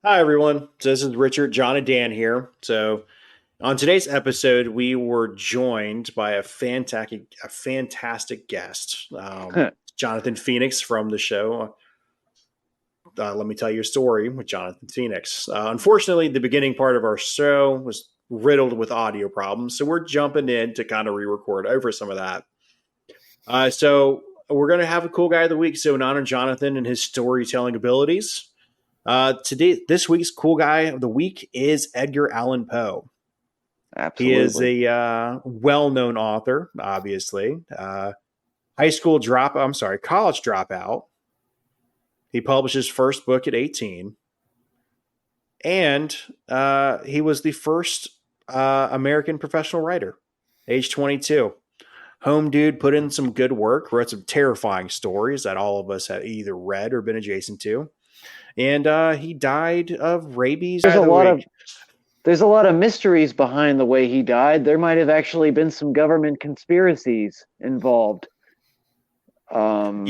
Hi, everyone. So this is Richard, John, and Dan here. So on today's episode, we were joined by a fantastic guest, Jonathan Phoenix from the show. Let me tell you a story with Jonathan Phoenix. Unfortunately, the beginning part of our show was riddled with audio problems, so we're jumping in to kind of re-record over some of that. So we're going to have a cool guy of the week. So in honor of Jonathan and his storytelling abilities. This week's cool guy of the week is Edgar Allan Poe. He is Absolutely. a well-known author, obviously. College dropout. He published his first book at 18, and he was the first American professional writer, age 22. Home dude put in some good work, wrote some terrifying stories that all of us have either read or been adjacent to, and he died of rabies. There's By a the lot week. of there's a lot of mysteries behind the way he died. There might have actually been some government conspiracies involved. Um,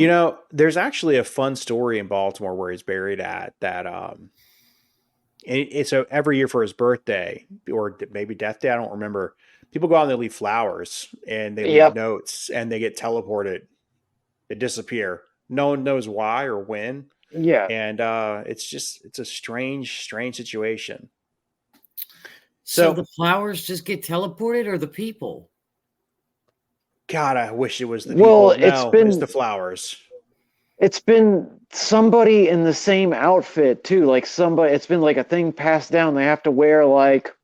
There's actually a fun story in Baltimore where he's buried at that. It's every year for his birthday or maybe death day. I don't remember. People go out and they leave flowers and they leave yep. notes and they get teleported. They disappear. No one knows why or when. Yeah. And it's a strange situation. So So the flowers just get teleported or the people? God, I wish it was the Well, people. it's No, it's been the flowers. it's been somebody in the same outfit too. Like somebody, it's been like a thing passed down. They have to wear like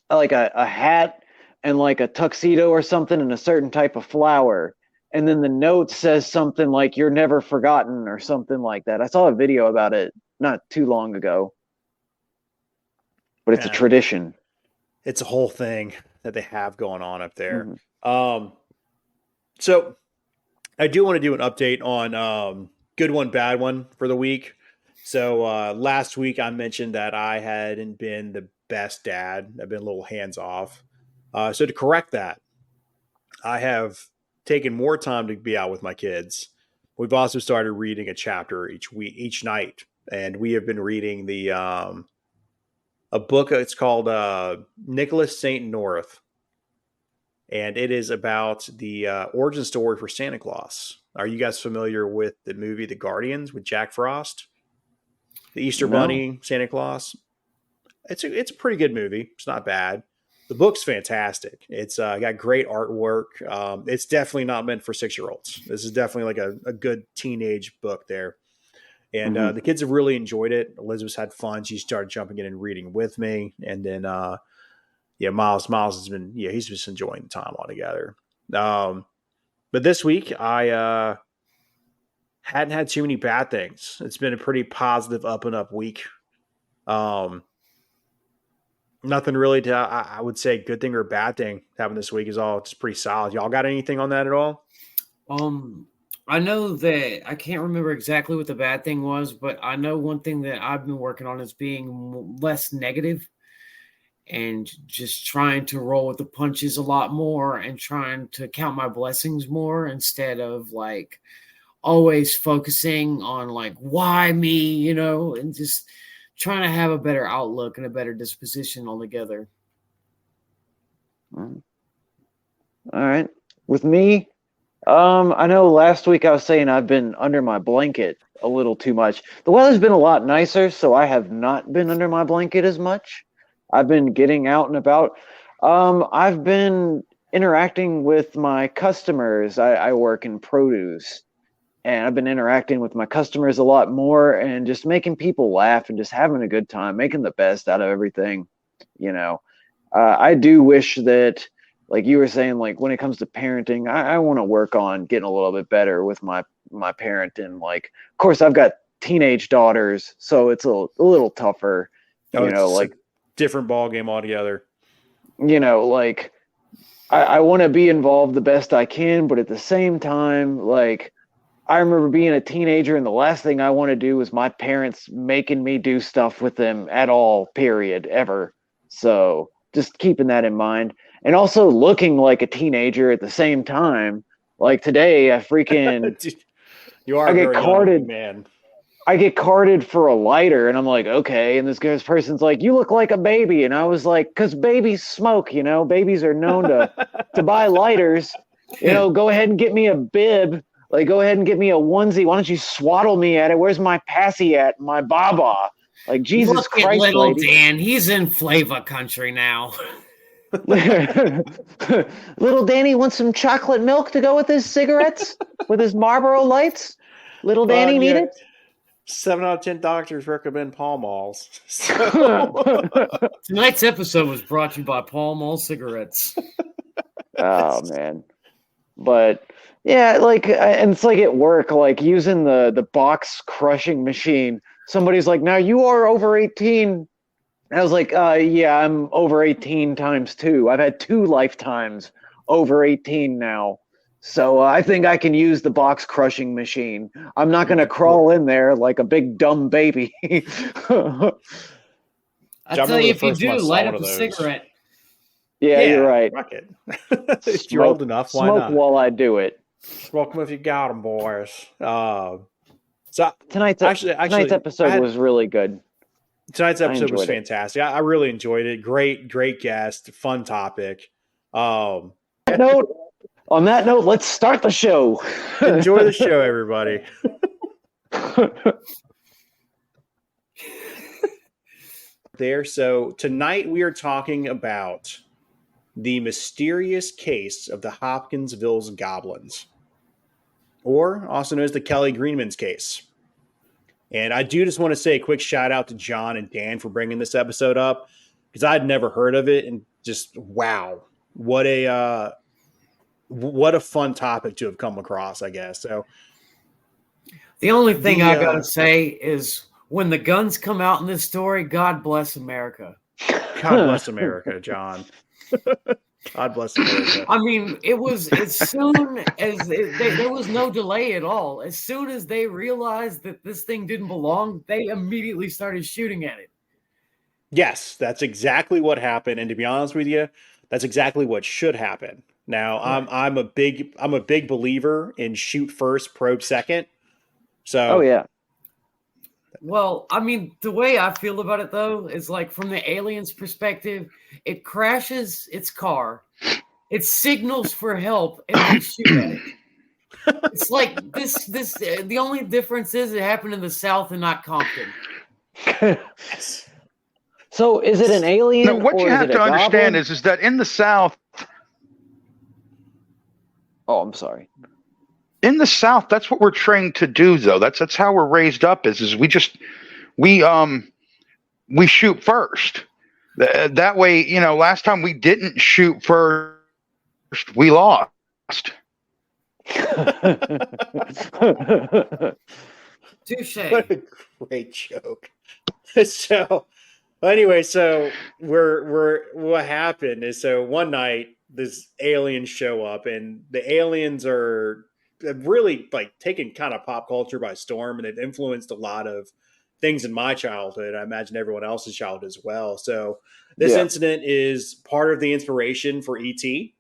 a hat and like a tuxedo or something and a certain type of flower. And then the note says something like "You're never forgotten" or something like that. I saw a video about it not too long ago, but it's a Yeah, tradition. it's a whole thing that they have going on up there. Hmm. Um, so I do want to do an update on good one, bad one for the week. So last week I mentioned that I hadn't been the best dad. I've been a little hands off. So to correct that, I have taken more time to be out with my kids. We've also started reading a chapter each night, and we have been reading the a book. It's called Nicholas Saint North, and it is about the origin story for Santa Claus. Are you guys familiar with the movie The Guardians with Jack Frost, the Easter No. Bunny, Santa Claus? It's a pretty good movie. It's not bad. The book's fantastic. It's got great artwork. It's definitely not meant for 6 year olds. This is definitely like a good teenage book there. And Hmm. the kids have really enjoyed it. Elizabeth's had fun. She started jumping in and reading with me. And then yeah, Miles has been he's just enjoying the time altogether. Um, but this week I hadn't had too many bad things. It's been a pretty positive up and up week. Um, Nothing really to I would say good thing or bad thing happened this week is all just pretty solid. Y'all got anything on that at all? Um, I know that I can't remember exactly what the bad thing was, but I know one thing that I've been working on is being less negative and just trying to roll with the punches a lot more and trying to count my blessings more instead of like always focusing on like why me, and just trying to have a better outlook and a better disposition altogether. All right. With me, I know last week I was saying I've been under my blanket a little too much. The weather's been a lot nicer, so I have not been under my blanket as much. I've been getting out and about. I've been interacting with my customers. I work in produce, and I've been interacting with my customers a lot more and just making people laugh and just having a good time, making the best out of everything. You know, I do wish that, like you were saying, like when it comes to parenting, I want to work on getting a little bit better with my parenting. Like, of course, I've got teenage daughters, so it's a little tougher. Oh, You know, it's a like different ball game altogether. like I want to be involved the best I can, but at the same time, like I remember being a teenager, and the last thing I want to do is my parents making me do stuff with them at all, period, ever. So just keeping that in mind. And also looking like a teenager at the same time. Like today, Dude, you are I a get very young carded. man. I get carded for a lighter, and I'm like, okay. And this person's like, you look like a baby. And I was like, because babies smoke, babies are known to buy lighters. Go ahead and get me a bib. Like, go ahead and get me a onesie. Why don't you swaddle me at it? Where's my passy at? My baba? Like, Jesus Look Christ, at little lady. Dan. He's in flavor country now. Little Danny wants some chocolate milk to go with his cigarettes, with his Marlboro lights. Little Danny need it? 7 out of 10 doctors recommend Pall Malls. So. Tonight's episode was brought to you by Pall Mall cigarettes. Oh, man. But, yeah, and it's like at work, like using the box crushing machine. Somebody's like, now you are over 18. I was like, yeah, I'm over 18 times 2. I've had 2 lifetimes over 18 now. So I think I can use the box crushing machine. I'm not going to crawl in there like a big dumb baby. I tell you, if you do, light up a cigarette. Yeah, you're right. Rock it. If you're old enough, why not? Smoke while I do it. Smoke them if you got them, boys. So tonight's episode was really good. Tonight's episode was fantastic. I really enjoyed it. Great guest. Fun topic. On that note, let's start the show. Enjoy the show, everybody. So tonight we are talking about the mysterious case of the Hopkinsville's Goblins, or also known as the Kelly Greenman's case. And I do just want to say a quick shout out to John and Dan for bringing this episode up, because I'd never heard of it, and just wow, what a fun topic to have come across, I guess. So the only thing I gotta say is when the guns come out in this story, God bless America. God bless America, John. God bless America. I mean, it was as soon as there was no delay at all. As soon as they realized that this thing didn't belong, they immediately started shooting at it. Yes, that's exactly what happened. And to be honest with you, that's exactly what should happen. Now, I'm a big believer in shoot first, probe second. So, oh yeah. Well, I mean, the way I feel about it, though, is like from the aliens' perspective, it crashes its car, it signals for help, and they shoot at it. It's like this. The only difference is it happened in the South and not Compton. So, is it an alien? No, what you have to understand is that in the South. Oh, I'm sorry. In the South, that's what we're trained to do, though. That's how we're raised up. Is we shoot first. That way, last time we didn't shoot first, we lost. Touche. What a great joke. So, anyway, what happened is, one night this aliens show up, and the aliens are really taken kind of pop culture by storm, and they've influenced a lot of things in my childhood. I imagine everyone else's childhood as well. So this incident is part of the inspiration for E.T.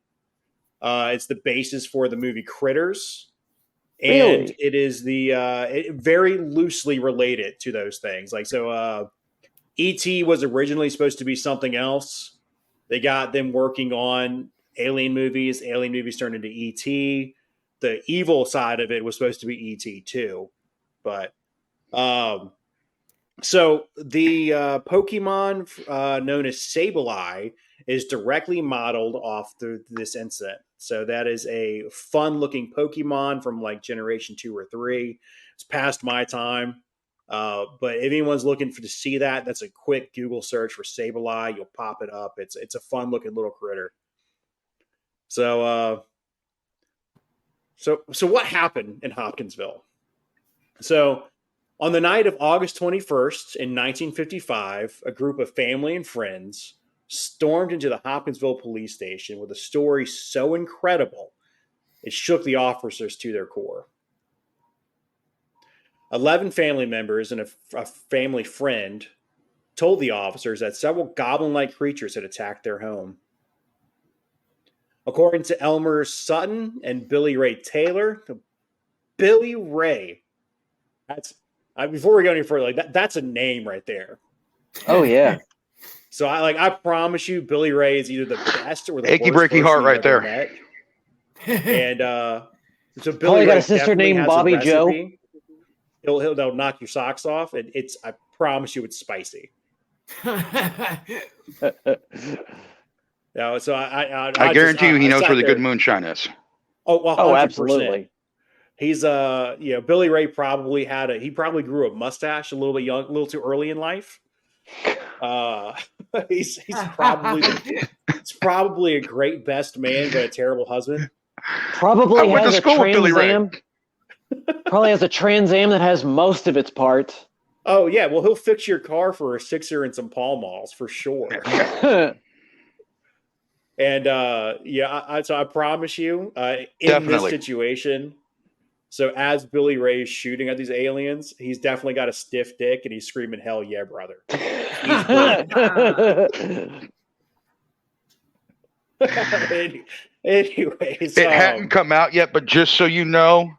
It's the basis for the movie Critters. And it is very loosely related to those things. E.T. was originally supposed to be something else. They got them working on alien movies. Alien movies turned into E.T. The evil side of it was supposed to be E.T. too. But so the Pokemon known as Sableye is directly modeled off this incident. So that is a fun-looking Pokemon from Generation 2 or 3. It's past my time. But if anyone's looking to see that, that's a quick Google search for Sableye. You'll pop it up. It's a fun-looking little critter. So what happened in Hopkinsville? So on the night of August 21st in 1955, a group of family and friends stormed into the Hopkinsville police station with a story so incredible it shook the officers to their core. 11 family members and a family friend told the officers that several goblin-like creatures had attacked their home. According to Elmer Sutton and Billy Ray Taylor, Billy Ray, before we go any further, like that's a name right there. Oh yeah. So I promise you, Billy Ray is either the best or the Achy worst breaky person heart you've right ever there. met. And so Billy Probably got Ray a sister definitely named has Bobby a Joe. recipe. He'll knock your socks off, and I promise you, it's spicy. So I guarantee you, he knows where the good moonshine is. Oh, 100%. Oh, absolutely. He's Billy Ray probably he probably grew a mustache a little bit young, a little too early in life. He's probably a great best man, but a terrible husband. Probably has a Trans Ray. Am. Probably has a Trans Am that has most of its parts. Oh yeah, well he'll fix your car for a $6 and some Pall Malls for sure. And so I promise you, in Definitely. this situation, so as Billy Ray is shooting at these aliens, he's definitely got a stiff dick and he's screaming, "Hell yeah, brother!" Anyways, it hadn't come out yet, but just so you know,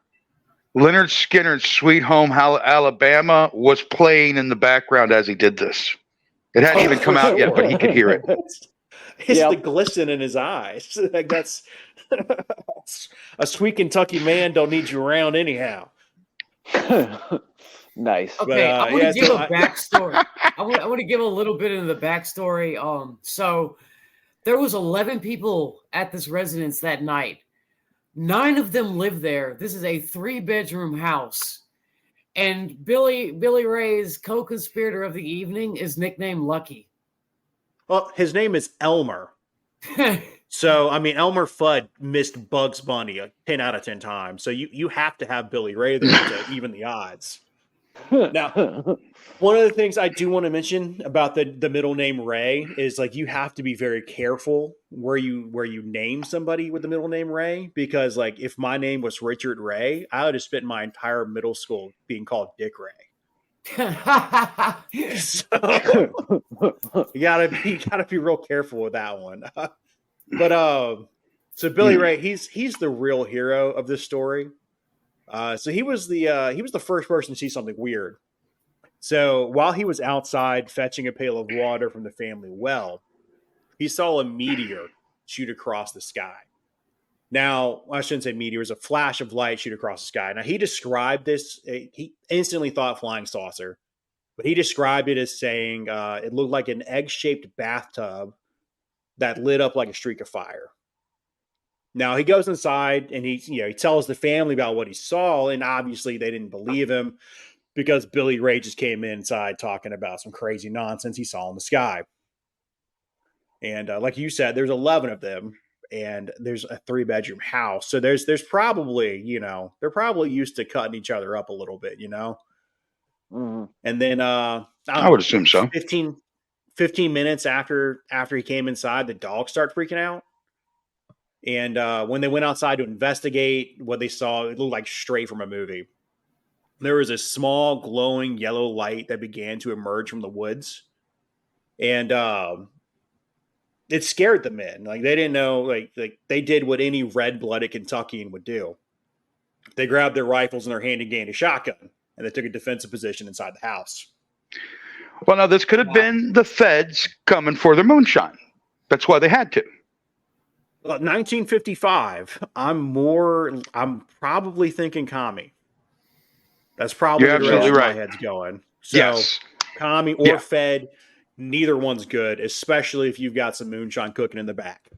Leonard Skinner's "Sweet Home Alabama" was playing in the background as he did this. It hadn't even come out yet, but he could hear it. It's the glisten in his eyes. Like that's a sweet Kentucky man don't need you around anyhow. Nice. Okay, I want to give a backstory. I want to give a little bit of the backstory. So there was 11 people at this residence that night. 9 of them live there. This is a 3-bedroom house. And Billy Ray's co-conspirator of the evening is nicknamed Lucky. Well, his name is Elmer. So, I mean, Elmer Fudd missed Bugs Bunny 10 out of 10 times. So you have to have Billy Ray there to even the odds. Now, one of the things I do want to mention about the middle name Ray is like you have to be very careful where you name somebody with the middle name Ray, because like if my name was Richard Ray, I would have spent my entire middle school being called Dick Ray. So you gotta be real careful with that one. But so Billy Ray, he's the real hero of this story. So he was the first person to see something weird. So while he was outside fetching a pail of water from the family well, he saw a meteor shoot across the sky. Now, I shouldn't say meteor, it was a flash of light shoot across the sky. Now, he described this, he instantly thought flying saucer, but he described it as saying it looked like an egg-shaped bathtub that lit up like a streak of fire. Now, he goes inside and he tells the family about what he saw, and obviously they didn't believe him because Billy Ray just came inside talking about some crazy nonsense he saw in the sky. And like you said, there's 11 of them. And there's a 3-bedroom house. So there's probably, they're probably used to cutting each other up a little bit, Mm-hmm. And then I would assume so. 15 minutes after he came inside, the dogs start freaking out. And when they went outside to investigate what they saw, it looked like straight from a movie. There was a small glowing yellow light that began to emerge from the woods. And it scared the men. Like they didn't know, like they did what any red-blooded Kentuckian would do. They grabbed their rifles in their hand and gained a shotgun, and they took a defensive position inside the house. Well, now this could have been the feds coming for their moonshine. That's why they had to. 1955. I'm probably thinking commie. That's probably You're absolutely where right. my head's going. So Yes. Commie or fed, neither one's good, especially if you've got some moonshine cooking in the back.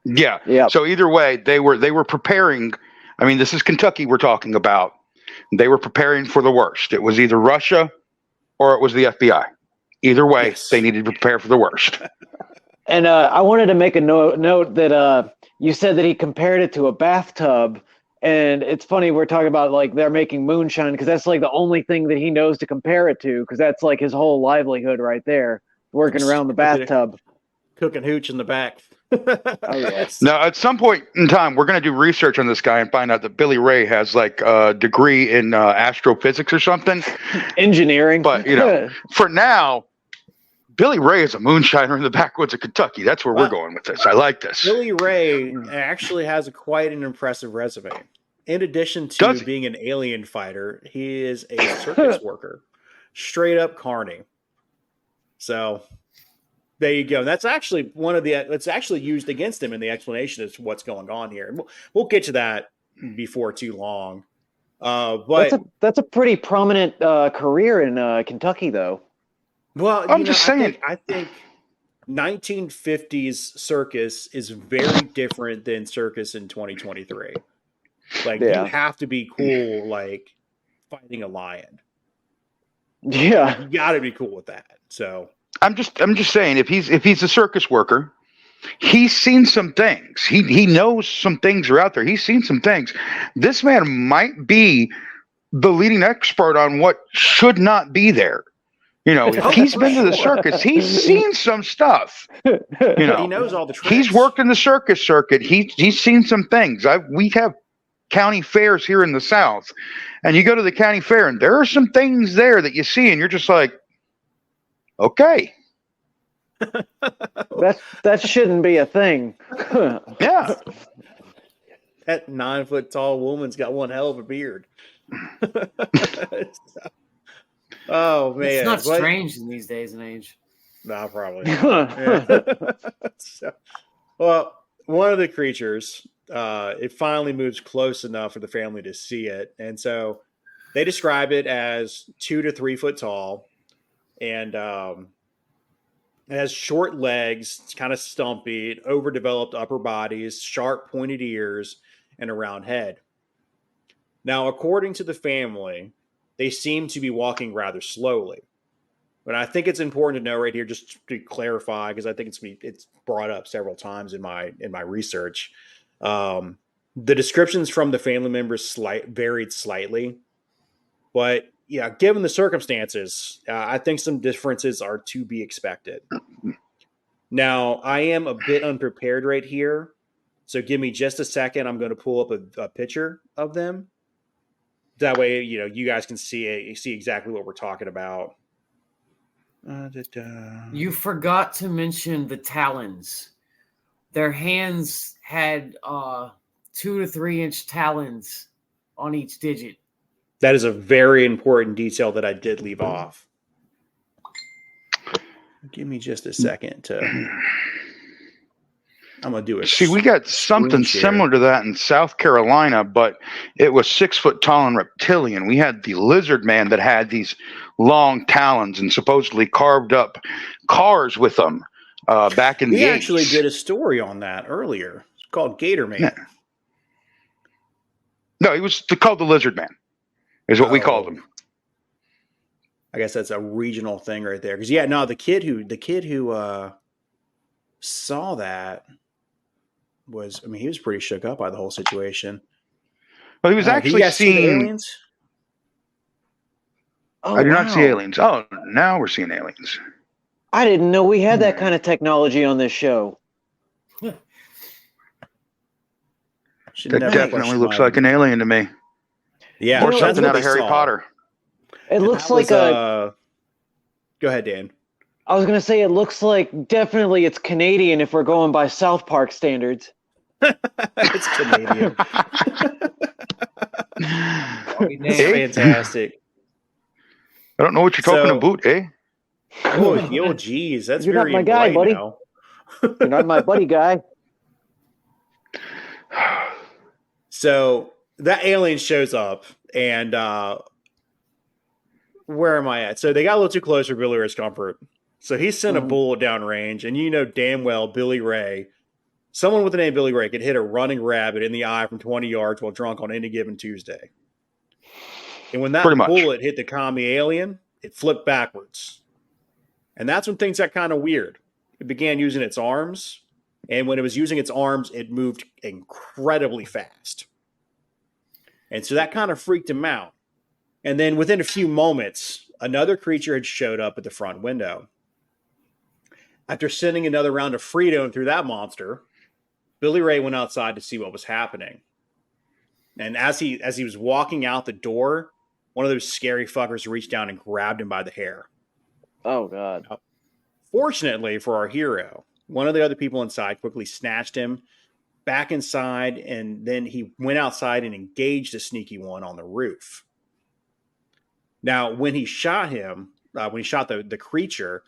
Yeah. Yep. So either way, they were preparing. I mean, this is Kentucky we're talking about. They were preparing for the worst. It was either Russia or it was the FBI. Either way, Yes. They needed to prepare for the worst. And I wanted to make a note that you said that he compared it to a bathtub. And it's funny, we're talking about like they're making moonshine because that's like the only thing that he knows to compare it to, because that's like his whole livelihood right there, working around the bathtub. Cooking hooch in the back. Oh, yes. Now, at some point in time, we're going to do research on this guy and find out that Billy Ray has like a degree in astrophysics or something. Engineering. But, for now, Billy Ray is a moonshiner in the backwoods of Kentucky. That's where we're going with this. I like this. Billy Ray actually has quite an impressive resume. in addition Does to he? being an alien fighter, he is a circus worker. Straight up carny. So there you go. That's actually it's actually used against him in the explanation as to what's going on here. And we'll get to that before too long. But that's a pretty prominent career in Kentucky, though. well, I'm just saying. I think 1950s circus is very different than circus in 2023. Like you have to be cool, like fighting a lion. Yeah, You got to be cool with that. So I'm just saying, if he's a circus worker, he's seen some things. He knows some things are out there. He's seen some things. This man might be the leading expert on what should not be there. You know, if he's been to the circus, he's seen some stuff. You know, he knows all the tricks. He's worked in the circus circuit. He's seen some things. We have county fairs here in the South, and you go to the county fair, and there are some things there that you see, and you're just like, okay. that shouldn't be a thing. Yeah. That 9 foot tall woman's got one hell of a beard. Oh man, it's not strange in these days and age. No, probably not. Well, one of the creatures, it finally moves close enough for the family to see it, and so they describe it as 2 to 3 foot tall, and it has short legs. It's kind of stumpy, overdeveloped upper bodies, sharp pointed ears, and a round head. Now, according to the family, they seem to be walking rather slowly. But I think it's important to know right here, just to clarify, because I think it's brought up several times in my research. The descriptions from the family members varied slightly, but yeah, given the circumstances, I think some differences are to be expected. Now, I am a bit unprepared right here, so give me just a second. I'm going to pull up a picture of them. That way, you guys can see exactly what we're talking about. You forgot to mention the talons. Their hands had 2 to 3 inch talons on each digit. That is a very important detail that I did leave off. Give me just a second I'm going to do it. See, we got something similar to that in South Carolina, but it was 6 foot tall and reptilian. We had the lizard man that had these long talons and supposedly carved up cars with them back in the 80s. He actually did a story on that earlier. It's called Gator Man. Yeah. No, he was called the Lizard Man, is what we called him. I guess that's a regional thing right there. Because the kid who saw that he was pretty shook up by the whole situation. Well, he was actually seeing aliens. Oh, I do not see aliens. Oh, now we're seeing aliens. I didn't know we had that kind of technology on this show. That definitely looks like an alien to me. Yeah, or something out of Harry Potter. It looks like a. Go ahead, Dan. I was going to say it looks like definitely it's Canadian if we're going by South Park standards. It's Canadian. It's fantastic. I don't know what you're talking about, eh? Oh, geez, that's You're very not my guy, buddy. now. You're not my buddy guy. So that alien shows up, and where am I at? So they got a little too close for Billy Ray's comfort. So he sent a bullet down range, and damn well Billy Ray, someone with the name Billy Ray, could hit a running rabbit in the eye from 20 yards while drunk on any given Tuesday. And when that bullet hit the commie alien, it flipped backwards. And that's when things got kind of weird. It began using its arms, and when it was using its arms, it moved incredibly fast. And so that kind of freaked him out. And then within a few moments, another creature had showed up at the front window. After sending another round of Frito through that monster, Billy Ray went outside to see what was happening. And as he was walking out the door, one of those scary fuckers reached down and grabbed him by the hair. Oh, God. Fortunately for our hero, one of the other people inside quickly snatched him, back inside, and then he went outside and engaged a sneaky one on the roof. Now, when he shot him, when he shot the creature,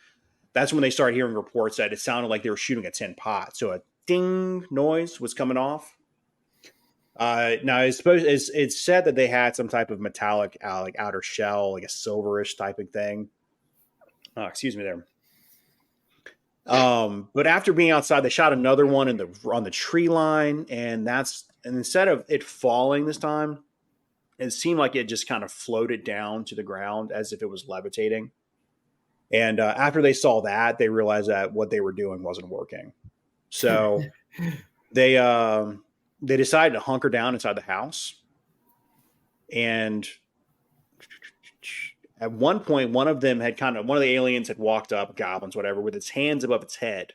that's when they started hearing reports that it sounded like they were shooting a tin pot. So a ding noise was coming off. Now, it's said that they had some type of metallic like outer shell, like a silverish type of thing. Excuse me there. But after being outside, they shot another one on the tree line, and instead of it falling this time, it seemed like it just kind of floated down to the ground as if it was levitating. And after they saw that, they realized that what they were doing wasn't working. So they decided to hunker down inside the house. And at one point, one of the aliens had walked up, goblins, whatever, with its hands above its head.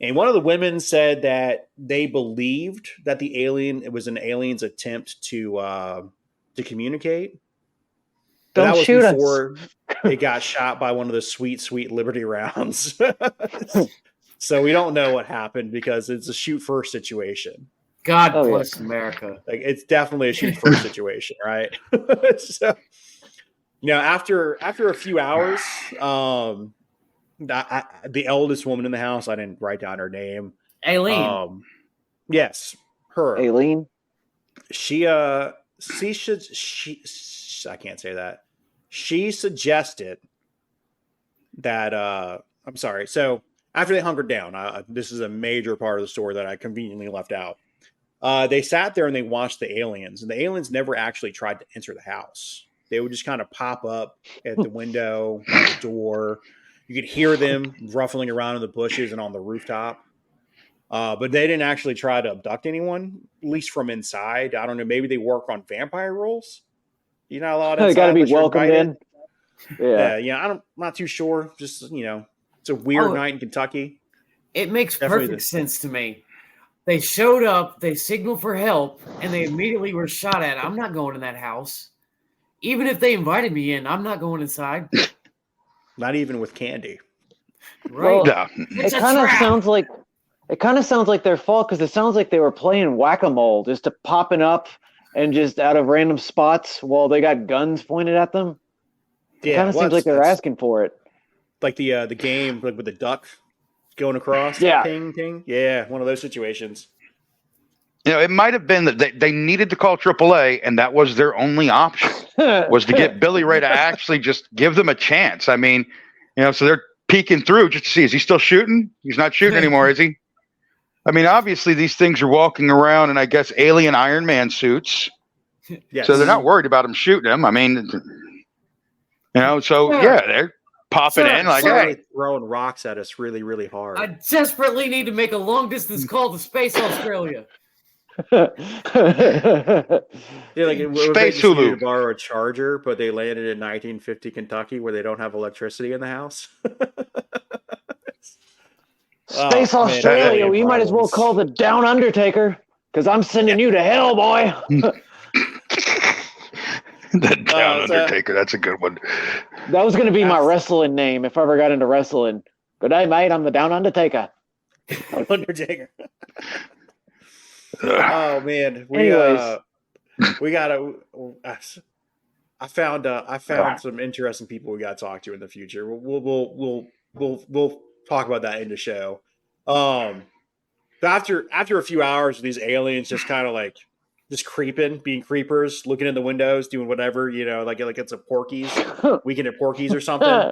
And one of the women said that they believed that it was an alien's attempt to communicate. But Don't that was shoot before us. it got shot by one of the sweet, sweet Liberty rounds. So we don't know what happened because it's a shoot first situation. God Oh, bless yeah. America. Like, it's definitely a shoot first situation, right? So, after a few hours, the eldest woman in the house, I didn't write down her name. Aileen. Yes, her. Aileen? I can't say that. She suggested that I'm sorry. So after they hunkered down, this is a major part of the story that I conveniently left out. They sat there and they watched the aliens, and the aliens never actually tried to enter the house. They would just kind of pop up at the window, at the door. You could hear them ruffling around in the bushes and on the rooftop. But they didn't actually try to abduct anyone, at least from inside. I don't know. Maybe they work on vampire rules. You're not allowed inside. They got to be unless you're welcomed invited. in. Yeah. I'm not too sure. Just, it's a weird night in Kentucky. It makes Definitely perfect sense to me. They showed up, they signaled for help, and they immediately were shot at. I'm not going in that house. Even if they invited me in, I'm not going inside. Not even with candy. Right? Well, It's it a kind of trap. sounds like their fault because it sounds like they were playing whack-a-mole, just popping up and just out of random spots while they got guns pointed at them. It kind of seems like they're asking for it. Like the game, like with the duck going across. Yeah. Ping, ping. Yeah, one of those situations. It might have been that they needed to call AAA, and that was their only option, was to get Billy Ray to actually just give them a chance. I mean, so they're peeking through just to see, is he still shooting? He's not shooting anymore, is he? I mean, obviously these things are walking around in, I guess, alien Iron Man suits. Yes. So they're not worried about him shooting them. I mean, they're popping in like, hey. Throwing rocks at us really, really hard. I desperately need to make a long distance call to Space Australia. Yeah, like Space Hulu. To borrow a charger, but they landed in 1950 Kentucky where they don't have electricity in the house. Space Australia, we might as well call the Down Undertaker because I'm sending you to hell, boy. The Down Undertaker, that's a good one. That was going to be my wrestling name if I ever got into wrestling. Good day, mate. I'm the Down Undertaker. Undertaker. Oh man, we gotta. I found some interesting people we got to talk to in the future. We'll talk about that in the show. But after a few hours, these aliens just kind of like just creeping, being creepers, looking in the windows, doing whatever, like it's a Porky's weekend at Porky's or something.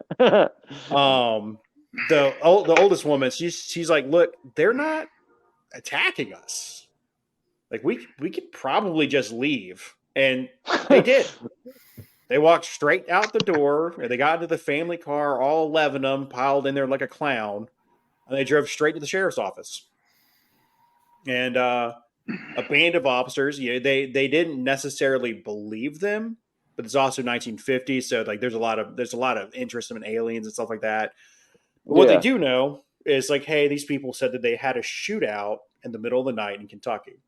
The oldest woman, she's like, look, they're not attacking us. Like we could probably just leave, and they did. They walked straight out the door, and they got into the family car, all 11 of them piled in there like a clown, and they drove straight to the sheriff's office. And a band of officers, they didn't necessarily believe them, but it's also 1950, so like there's a lot of interest in aliens and stuff like that. But what they do know is like, hey, these people said that they had a shootout in the middle of the night in Kentucky.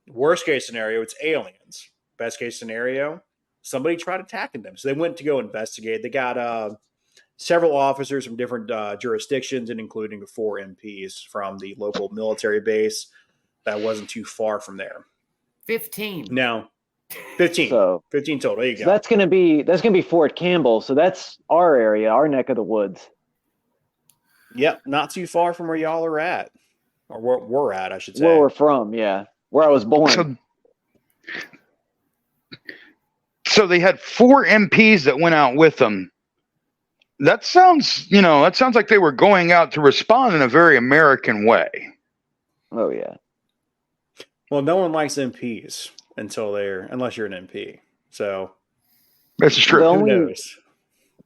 Worst case scenario, it's aliens. Best case scenario, somebody tried attacking them. So they went to go investigate. They got several officers from different jurisdictions, and including 4 MPs from the local military base. that wasn't too far from there. 15. Now, 15. So 15 total. There you go. that's gonna be Fort Campbell. So that's our area, our neck of the woods. Yep, not too far from where y'all are at, or where we're at, I should say. Where we're from, yeah. Where I was born. So they had 4 MPs that went out with them. That sounds like they were going out to respond in a very American way. Oh yeah. Well, no one likes MPs unless you're an MP. So This is true. who knows?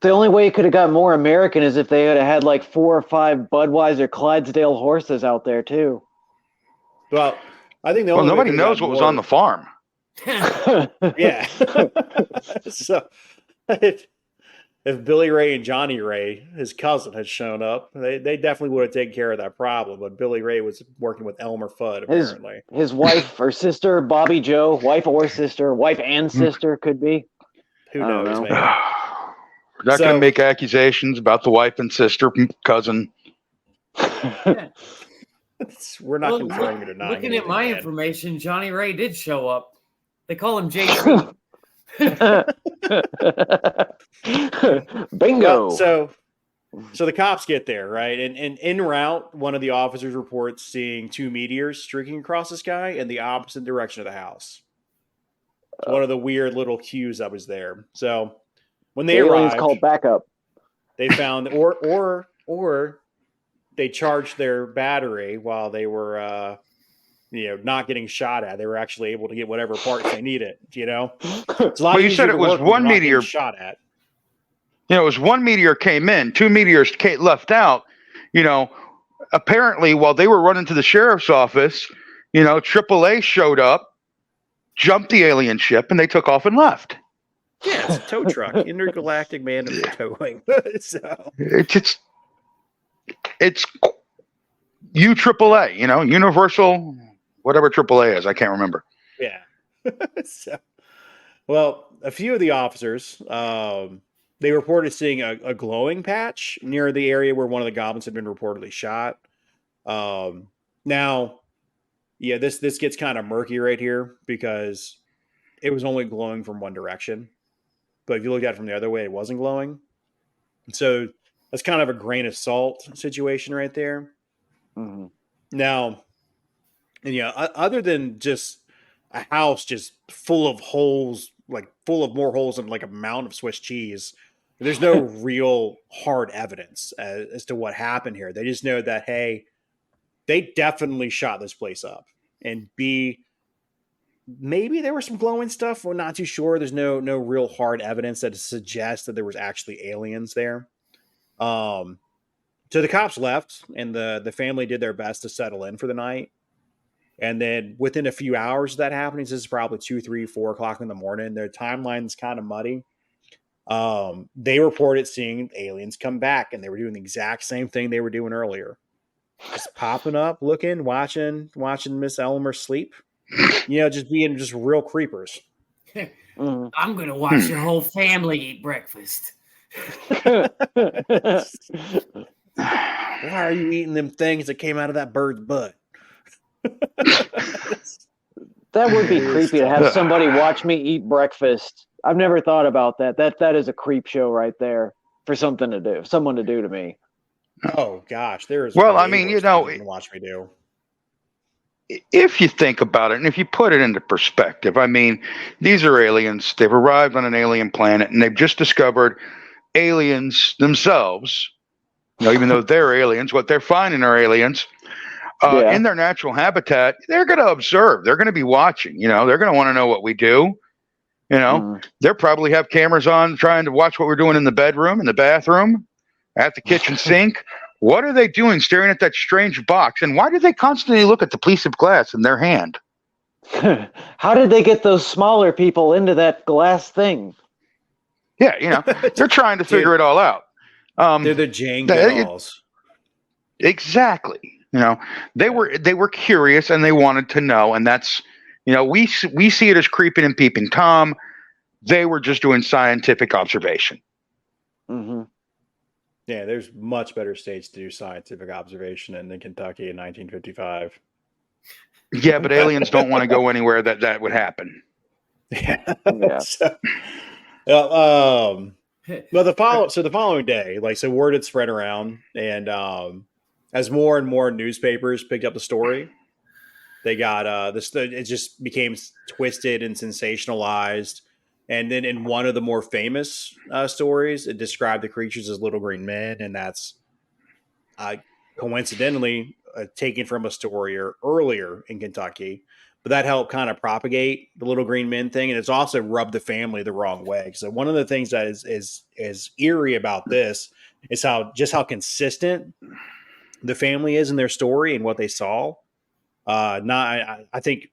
The only way it could have got more American is if they had like 4 or 5 Budweiser Clydesdale horses out there too. Well, I think the only nobody knows what was on the farm. Yeah. So if Billy Ray and Johnny Ray, his cousin, had shown up, they definitely would have taken care of that problem. But Billy Ray was working with Elmer Fudd, apparently. His wife or sister, Bobby Joe, wife or sister, wife and sister could be. Who knows, man? We're not going to make accusations about the wife and sister, cousin. We're not confirming or denying. Looking at my information, Johnny Ray did show up. They call him JC. Bingo. Well, so the cops get there, right? And en route, one of the officers reports seeing 2 meteors streaking across the sky in the opposite direction of the house. It's one of the weird little cues that was there. So when they arrived, called backup. They found or they charged their battery while they were not getting shot at. They were actually able to get whatever parts they needed, It's a lot you said it was one meteor shot at. It was 1 meteor came in, 2 meteors left out. Apparently while they were running to the sheriff's office, AAA showed up, jumped the alien ship, and they took off and left. Yeah, it's a tow truck, intergalactic man of towing. So it's UAAA, Universal, whatever AAA is, I can't remember. Yeah. Well, a few of the officers, they reported seeing a glowing patch near the area where one of the goblins had been reportedly shot. Now, yeah, this gets kind of murky right here because it was only glowing from one direction. But if you looked at it from the other way, it wasn't glowing. So that's kind of a grain of salt situation right there. Mm-hmm. Now, other than just a house just full of holes, like full of more holes than like a mound of Swiss cheese, there's no real hard evidence as to what happened here. They just know that, hey, they definitely shot this place up. And B, maybe there was some glowing stuff. We're not too sure. There's no real hard evidence that suggests that there was actually aliens there. So the cops left, and the family did their best to settle in for the night. And then within a few hours of that happening, this is probably 2, 3, 4 o'clock in the morning. Their timeline's kind of muddy. They reported seeing aliens come back, and they were doing the exact same thing they were doing earlier. Just popping up, looking, watching Miss Elmer sleep. Just being just real creepers. I'm going to watch your whole family eat breakfast. Why are you eating them things that came out of that bird's butt? That would be creepy to have somebody watch me eat breakfast. I've never thought about that. That is a creep show right there for someone to do to me. Oh gosh, there is. Well, I mean, watch me do. If you think about it, and if you put it into perspective, I mean, these are aliens. They've arrived on an alien planet, and they've just discovered aliens themselves. Even though they're aliens, what they're finding are aliens. In their natural habitat, they're going to observe. They're going to be watching. They're going to want to know what we do. They'll probably have cameras on trying to watch what we're doing in the bedroom, in the bathroom, at the kitchen sink. What are they doing staring at that strange box? And why do they constantly look at the piece of glass in their hand? How did they get those smaller people into that glass thing? Yeah, they're trying to figure it all out. They're the Jenga dolls. Exactly. They were curious and they wanted to know, and that's we see it as creeping and peeping Tom. They were just doing scientific observation. Mm-hmm. Yeah, there's much better states to do scientific observation in than Kentucky in 1955. Yeah, but aliens don't want to go anywhere that would happen. Yeah. Yeah. Well, the following day, so word had spread around, and as more and more newspapers picked up the story, they got this. It just became twisted and sensationalized. And then in one of the more famous stories, it described the creatures as little green men, and that's coincidentally taken from a story earlier in Kentucky. But that helped kind of propagate the little green men thing, and it's also rubbed the family the wrong way. So one of the things that is eerie about this is how consistent the family is in their story and what they saw. I think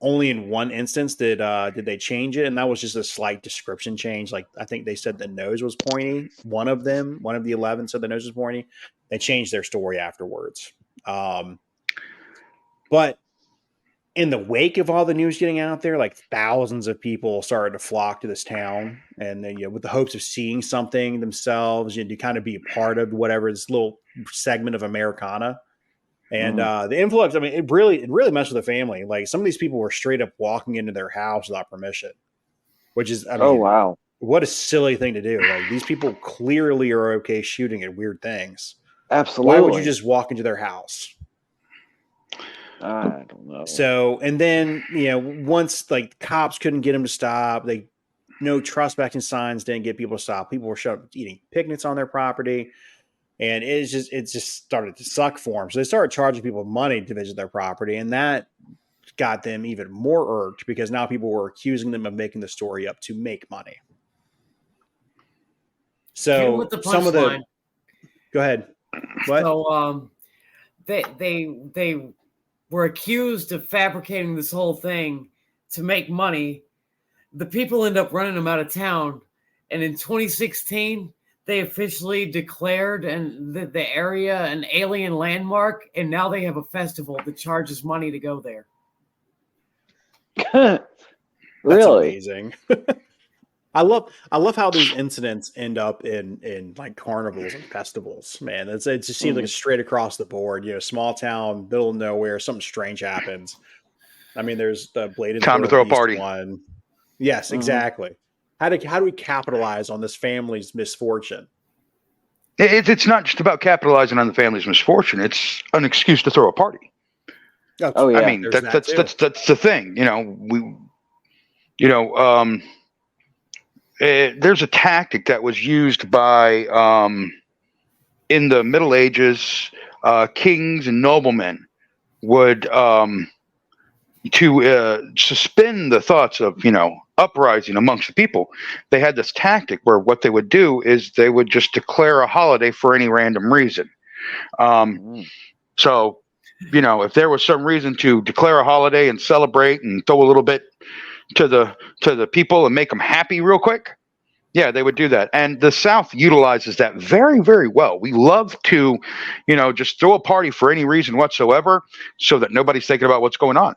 only in one instance did they change it, and that was just a slight description change. Like I think they said the nose was pointy. One of the 11 said the nose was pointy. They changed their story afterwards. But in the wake of all the news getting out there, like thousands of people started to flock to this town, and then with the hopes of seeing something themselves, to kind of be a part of whatever this little segment of Americana. And the influx, I mean, it really messed with the family. Like some of these people were straight up walking into their house without permission, which is, I mean, Oh wow. What a silly thing to do. Like these people clearly are okay shooting at weird things. Absolutely. Why would you just walk into their house? I don't know. So, and then, once cops couldn't get them to stop, no trespassing signs didn't get people to stop. People were showing up eating picnics on their property. And it just started to suck for them. So they started charging people money to visit their property. And that got them even more irked because now people were accusing them of making the story up to make money. So some of the, go ahead. What? So they were accused of fabricating this whole thing to make money. The people end up running them out of town. And in 2016, they officially declared the area an alien landmark, and now they have a festival that charges money to go there. Really? That's amazing. I love how these incidents end up in like carnivals and festivals. Man, it just seems like straight across the board. Small town, middle of nowhere, something strange happens. I mean, there's the Bladen time to throw a party. One. Yes, exactly. How do we capitalize on this family's misfortune? It's not just about capitalizing on the family's misfortune. It's an excuse to throw a party. Oh yeah. I mean, that's the thing. There's a tactic that was used by in the Middle Ages, kings and noblemen would to suspend the thoughts of uprising amongst the people. They had this tactic where what they would do is they would just declare a holiday for any random reason. So if there was some reason to declare a holiday and celebrate and throw a little bit to the people and make them happy real quick, yeah, they would do that. And the South utilizes that very, very well. We love to, just throw a party for any reason whatsoever so that nobody's thinking about what's going on.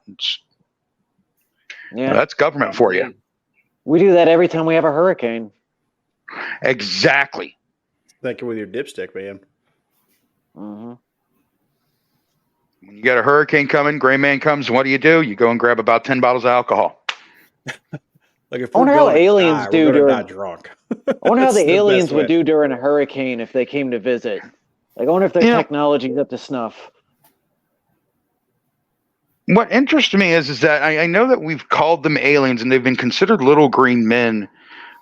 That's government for you. We do that every time we have a hurricane. Exactly. Thank you with your dipstick, man. Mm-hmm. When you got a hurricane coming, Gray Man comes, what do? You go and grab about 10 bottles of alcohol. Like if I wonder how aliens do during. Die drunk. I wonder how the aliens would do during a hurricane if they came to visit. Like, I wonder if their technology's up to snuff. What interests me is that I know that we've called them aliens and they've been considered little green men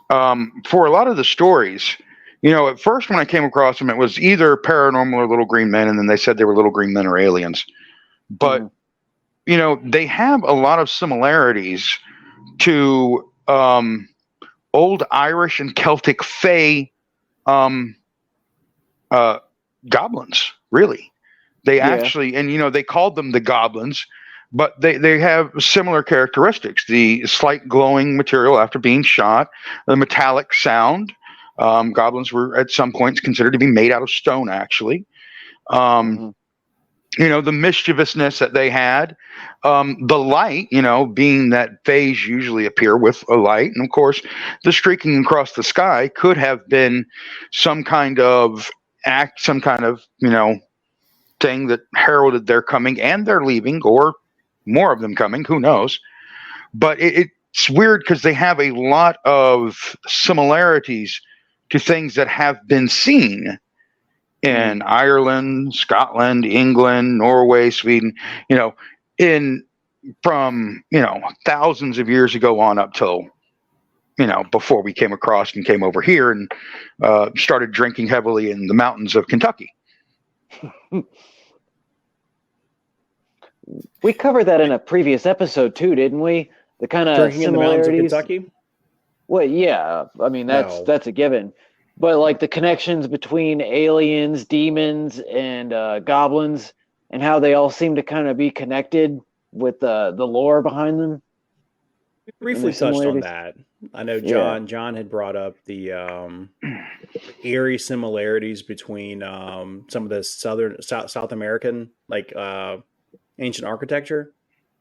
for a lot of the stories. At first when I came across them, it was either paranormal or little green men, and then they said they were little green men or aliens. But, they have a lot of similarities to old Irish and Celtic fae goblins, really. They actually, and they called them the goblins, but they have similar characteristics. The slight glowing material after being shot, the metallic sound. Goblins were at some points considered to be made out of stone, actually. The mischievousness that they had, the light, being that phase usually appear with a light. And of course, the streaking across the sky could have been some kind of act, some kind of, thing that heralded their coming and their leaving, or more of them coming. Who knows? But it's weird because they have a lot of similarities to things that have been seen in Ireland, Scotland, England, Norway, Sweden, from thousands of years ago on up till before we came across and came over here and started drinking heavily in the mountains of Kentucky. We covered that in a previous episode too, didn't we? The kind of Drinking in the mountains of similarities. Kentucky? Well, yeah. I mean, that's a given. But like the connections between aliens, demons, and goblins, and how they all seem to kind of be connected with the lore behind them. We briefly touched on that. I know John had brought up the eerie similarities between some of the South American ancient architecture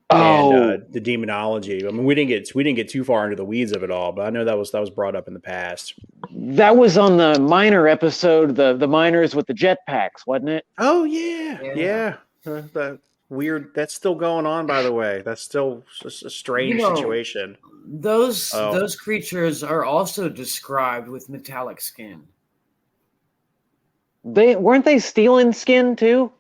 and the demonology. I mean, we didn't get too far into the weeds of it all, but I know that was brought up in the past. That was on the miner episode, the miners with the jetpacks, wasn't it? Oh yeah. That weird. That's still going on, by the way. That's still a strange situation. Those creatures are also described with metallic skin. Weren't they stealing skin too?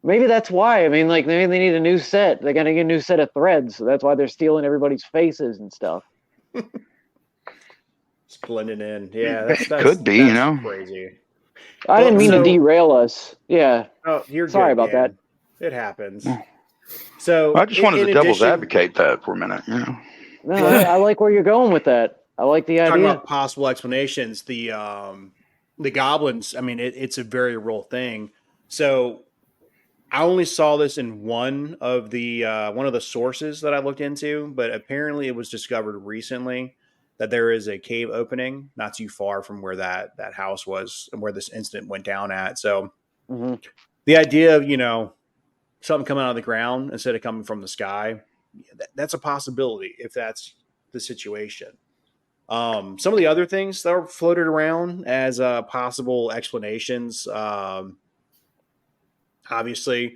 Maybe that's why. I mean, maybe they need a new set. They got to get a new set of threads, so that's why they're stealing everybody's faces and stuff. It's blending in. Yeah, that's could be. Crazy. I didn't mean to derail us. Yeah. Oh, you're sorry good, about that. It happens. So I just wanted to devil's advocate that for a minute. No, I like where you're going with that. I like the idea. Talking about possible explanations, the goblins. I mean, it's a very real thing. So I only saw this in one of the sources that I looked into, but apparently it was discovered recently that there is a cave opening not too far from where that house was and where this incident went down at. So the idea of something coming out of the ground instead of coming from the sky, that's a possibility if that's the situation. Some of the other things that were floated around as possible explanations. Obviously,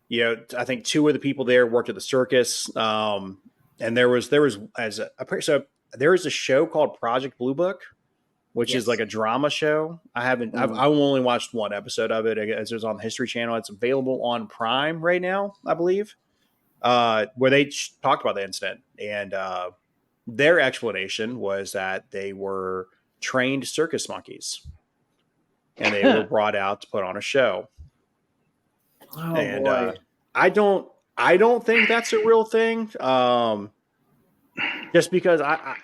I think two of the people there worked at the circus, and there is a show called Project Blue Book, which is like a drama show. I've only watched one episode of it as it was on the History Channel. It's available on Prime right now, I believe, where they talked about the incident, and their explanation was that they were trained circus monkeys, and they were brought out to put on a show. Oh, and boy. I don't think that's a real thing. Just because I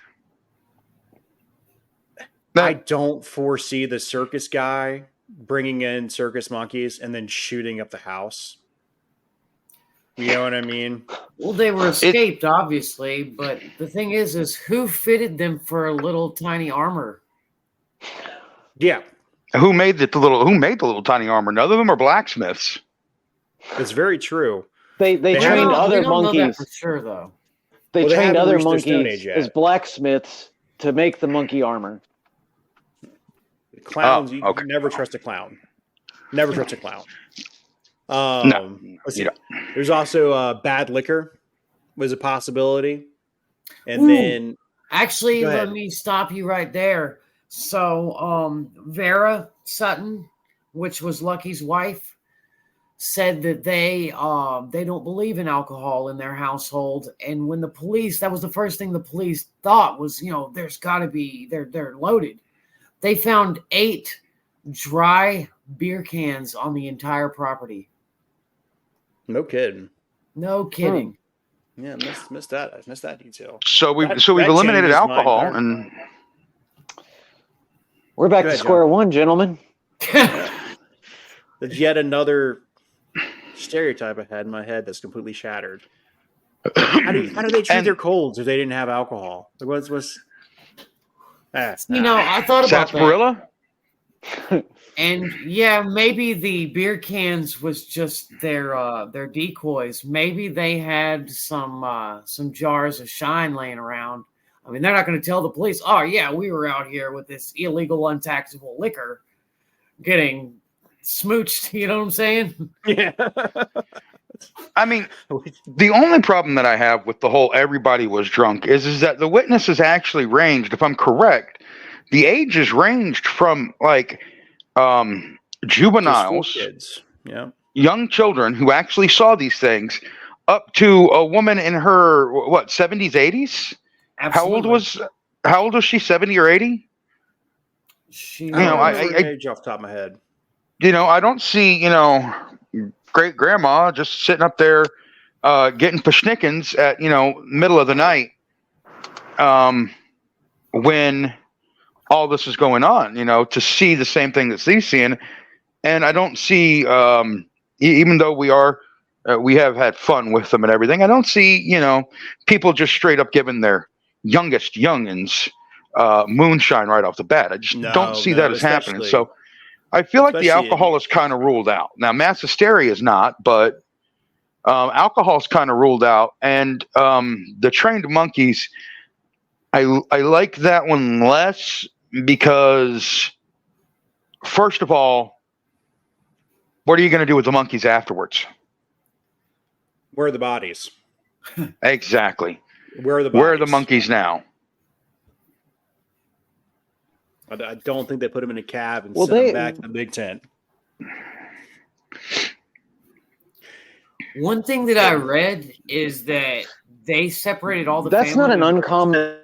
don't foresee the circus guy bringing in circus monkeys and then shooting up the house. You know what I mean? Well, they were escaped, obviously, but the thing is who fitted them for a little tiny armor? Yeah. Who made the little tiny armor? None of them are blacksmiths. It's very true. They trained other monkeys. Know that for sure, though. They trained other monkeys as blacksmiths to make the monkey armor. Clowns, you never trust a clown. Never trust a clown. No. There's also bad liquor was a possibility. And then actually, let me stop you right there. So Vera Sutton, which was Lucky's wife, said that they don't believe in alcohol in their household. And when the police, that was the first thing the police thought was, there's got to be, they're loaded. They found 8 dry beer cans on the entire property. No kidding. No kidding. Yeah, missed that detail. So we've eliminated alcohol, and we're back to square one, gentlemen. There's yet another stereotype I had in my head that's completely shattered. How do they treat their colds if they didn't have alcohol? Like I thought about sarsaparilla? And yeah, maybe the beer cans was just their decoys. Maybe they had some jars of shine laying around. I mean, they're not going to tell the police, "Oh yeah, we were out here with this illegal, untaxable liquor, getting smooched." You know what I'm saying? Yeah. I mean, the only problem that I have with the whole everybody was drunk is that the witnesses actually ranged, if I'm correct, the ages ranged from like There's 4 juveniles, kids. Yeah. young children who actually saw these things, up to a woman in her what 70s, 80s. Absolutely. How old was she? 70 or 80? She You know, I don't remember I the age off the top of my head. I don't see great grandma just sitting up there getting pashnickins at middle of the night when all this is going on, to see the same thing that she's seeing. And I don't see even though we have had fun with them and everything, I don't see people just straight up giving their youngest youngins moonshine right off the bat. I just don't see that as happening. So I feel like the alcohol is kind of ruled out. Now, mass hysteria is not, but alcohol is kind of ruled out. And the trained monkeys, I like that one less because, first of all, what are you going to do with the monkeys afterwards? Where are the bodies? Exactly. Where are the bodies? Where are the monkeys now? I don't think they put them in a cab and send them back to the big tent. One thing that I read is that they separated all the. That's family not an members. uncommon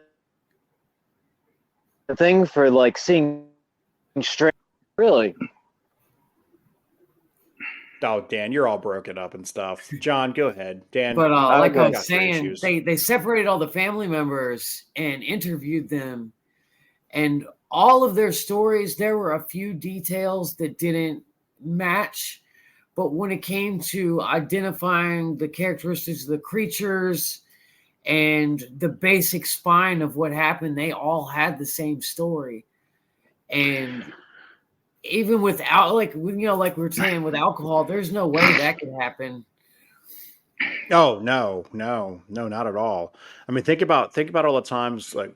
thing for like seeing straight. Really? Oh, Dan, you're all broken up and stuff. John, go ahead. Dan. But like I was got saying, issues. they separated all the family members and interviewed them, and all of their stories, there were a few details that didn't match. But when it came to identifying the characteristics of the creatures and the basic spine of what happened, they all had the same story. And even without, like we were saying, with alcohol, there's no way that could happen. Oh, no, not at all. I mean, think about all the times, like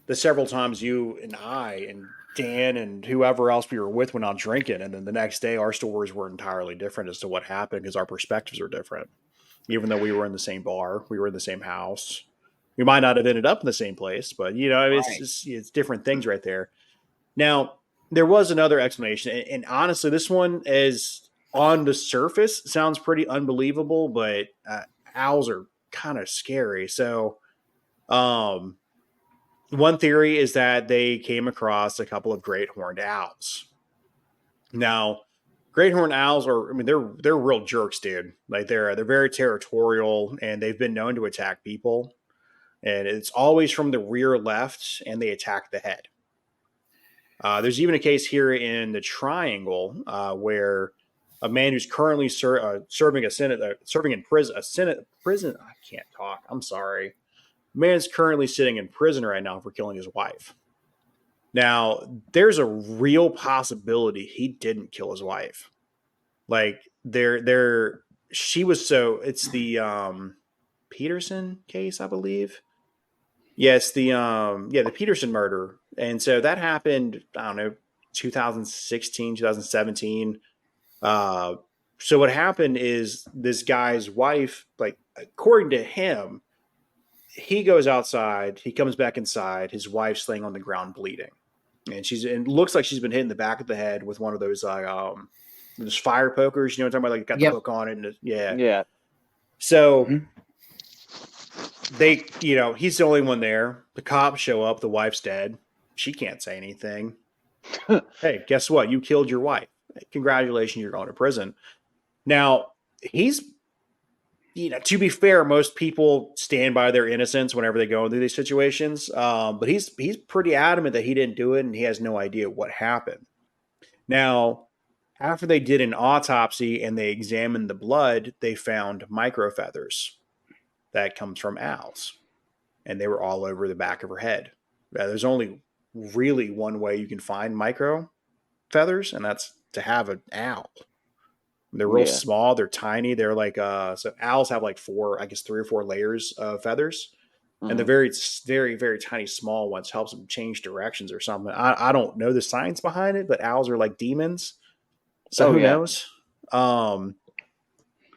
the several times you and I and Dan and whoever else we were with went out drinking, and then the next day our stories were entirely different as to what happened because our perspectives are different. Even though we were in the same bar, we were in the same house, we might not have ended up in the same place, but it's different things right there. Now, there was another explanation, and honestly, this one is on the surface sounds pretty unbelievable, but owls are kind of scary. So, one theory is that they came across a couple of great horned owls. Now, great horned owls they're real jerks, dude. Like they're very territorial and they've been known to attack people. And it's always from the rear left and they attack the head. There's even a case here in the Triangle where a man who's currently serving in prison. I can't talk. I'm sorry. Man's currently sitting in prison right now for killing his wife. Now, there's a real possibility he didn't kill his wife. Like it's the Peterson case, I believe. Yes, the Peterson murder. And so that happened, I don't know, 2016, 2017. So what happened is this guy's wife, like according to him, he goes outside, he comes back inside, his wife's laying on the ground bleeding. And it looks like she's been hit in the back of the head with one of those those fire pokers, what I'm talking about? Like got the hook on it and Yeah. So he's the only one there. The cops show up, the wife's dead. She can't say anything. Hey, guess what? You killed your wife. Congratulations, you're going to prison. Now, he's to be fair, most people stand by their innocence whenever they go through these situations. But he's pretty adamant that he didn't do it and he has no idea what happened. Now, after they did an autopsy and they examined the blood, they found microfeathers that comes from owls. And they were all over the back of her head. There's only really one way you can find micro feathers, and that's to have an owl. They're real small. They're tiny. They're like so owls have like 3 or 4 layers of feathers, and the very, very, very tiny small ones helps them change directions or something. I don't know the science behind it, but owls are like demons, so who knows?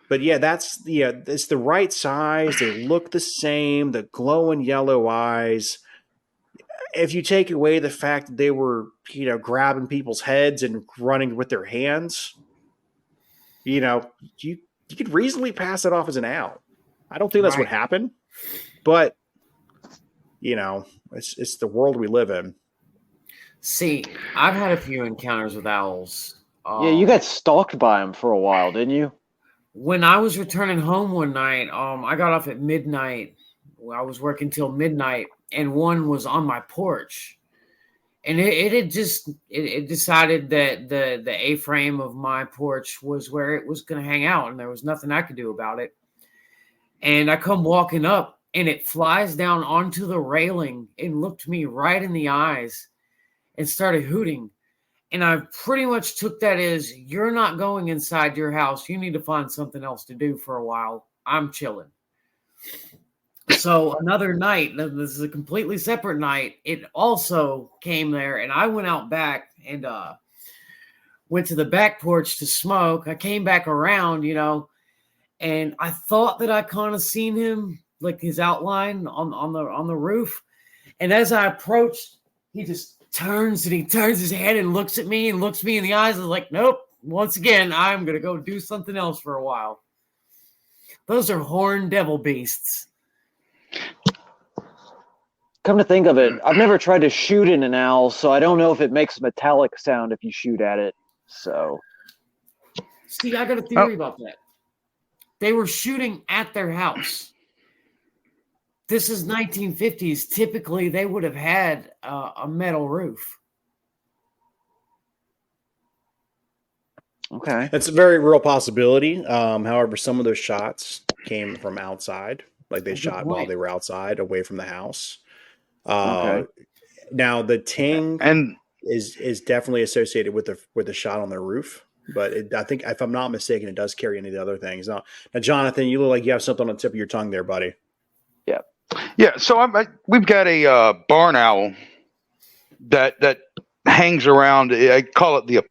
But yeah, it's the right size. They look the same. The glowing yellow eyes. If you take away the fact that they were, grabbing people's heads and running with their hands, you know, you you could reasonably pass it off as an owl. I don't think that's what Right. happened, but it's the world we live in. See, I've had a few encounters with owls. Yeah, you got stalked by him for a while, didn't you? When I was returning home one night, I got off at midnight. I was working till midnight, and one was on my porch, and it decided that the A-frame of my porch was where it was going to hang out, and there was nothing I could do about it. And I come walking up, and it flies down onto the railing and looked me right in the eyes and started hooting. And I pretty much took that as, you're not going inside your house. You need to find something else to do for a while. I'm chilling. So another night, this is a completely separate night, it also came there, and I went out back and went to the back porch to smoke. I came back around, and I thought that I kind of seen him, like his outline on the roof. And as I approached, he just turns his head and looks at me and looks me in the eyes. I was like, nope, once again, I'm going to go do something else for a while. Those are horned devil beasts. Come to think of it, I've never tried to shoot in an owl, so I don't know if it makes a metallic sound if you shoot at it. So, See, I got a theory about that. They were shooting at their house. This is 1950s. Typically, they would have had a metal roof. okay. It's a very real possibility. However, some of those shots came from outside, like they Good shot while point. they were outside, away from the house. Okay. Now the ting And is definitely associated with the shot on the roof, but I think, if I'm not mistaken, it does carry any of the other things. Now, Jonathan, you look like you have something on the tip of your tongue there, buddy. yeah, so we've got a barn owl that hangs around. I call it the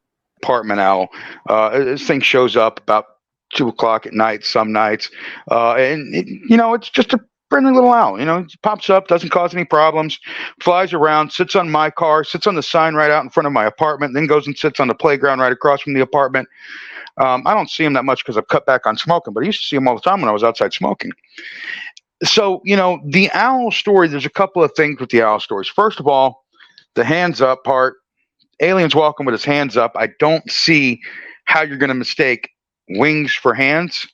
apartment owl. This thing shows up about 2 o'clock at night, some nights, and it's just a friendly little owl. It pops up, doesn't cause any problems, flies around, sits on my car, sits on the sign right out in front of my apartment, then goes and sits on the playground right across from the apartment. I don't see him that much because I've cut back on smoking, but I used to see him all the time when I was outside smoking. So, the owl story, there's a couple of things with the owl stories. First of all, the hands up part, aliens walking with his hands up. I don't see how you're going to mistake wings for hands.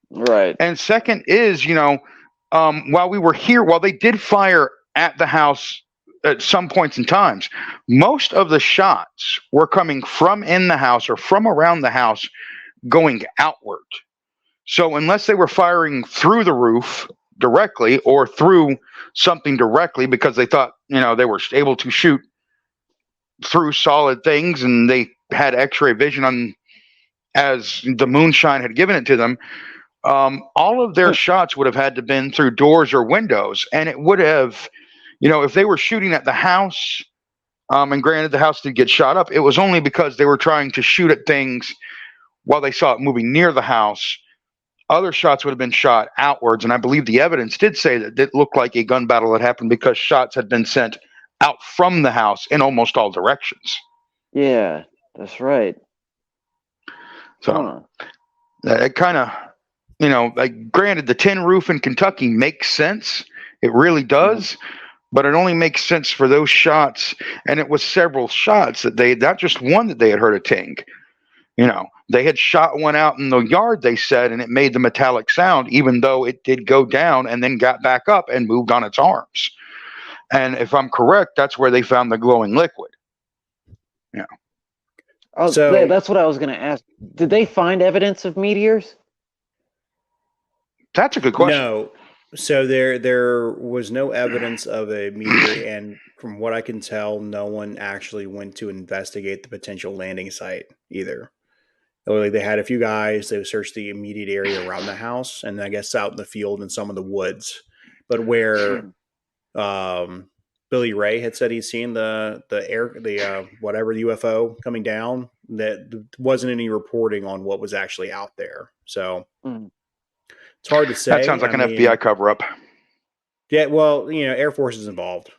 Right. And second is, while we were here, while they did fire at the house at some points in times, most of the shots were coming from in the house or from around the house going outward. So unless they were firing through the roof directly or through something directly because they thought, they were able to shoot through solid things and they had x-ray vision on as the moonshine had given it to them, all of their shots would have had to been through doors or windows. And it would have, if they were shooting at the house, and granted the house did get shot up, it was only because they were trying to shoot at things while they saw it moving near the house. Other shots would have been shot outwards. And I believe the evidence did say that it looked like a gun battle had happened because shots had been sent out from the house in almost all directions. Yeah, that's right. So it kind of, granted the tin roof in Kentucky makes sense. It really does. But it only makes sense for those shots. And it was several shots that not just one that they had heard a ting. They had shot one out in the yard, they said, and it made the metallic sound, even though it did go down and then got back up and moved on its arms. And if I'm correct, that's where they found the glowing liquid. Yeah. Oh, So- that's what I was going to ask. Did they find evidence of meteors? That's a good question. No. So there was no evidence of a meteor, and from what I can tell, no one actually went to investigate the potential landing site either. Like, they had a few guys, they searched the immediate area around the house, and I guess out in the field and some of the woods. But where Billy Ray had said he'd seen the whatever UFO coming down, that wasn't any reporting on what was actually out there. So Mm. it's hard to say. That sounds like an FBI cover-up. Yeah, well, Air Force is involved.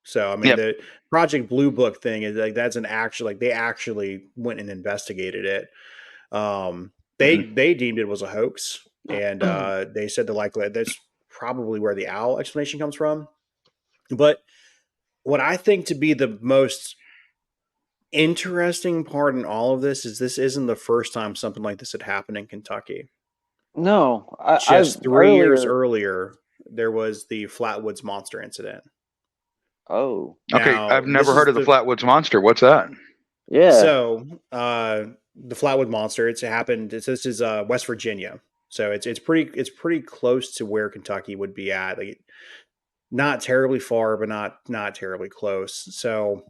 So, I mean, Yep. the Project Blue Book thing is like that's an actual, like they actually went and investigated it. They deemed it was a hoax, and they said the likelihood that's probably where the owl explanation comes from. But what I think to be the most interesting part in all of this is this isn't the first time something like this had happened in Kentucky. No, Just 3 years earlier, there was the Flatwoods Monster incident. Oh, Okay, Now, I've never this heard is of the Flatwoods Monster. What's that? yeah. So, the Flatwood Monster, this is West Virginia. So it's pretty close to where Kentucky would be at. Like, not terribly far, but not terribly close. So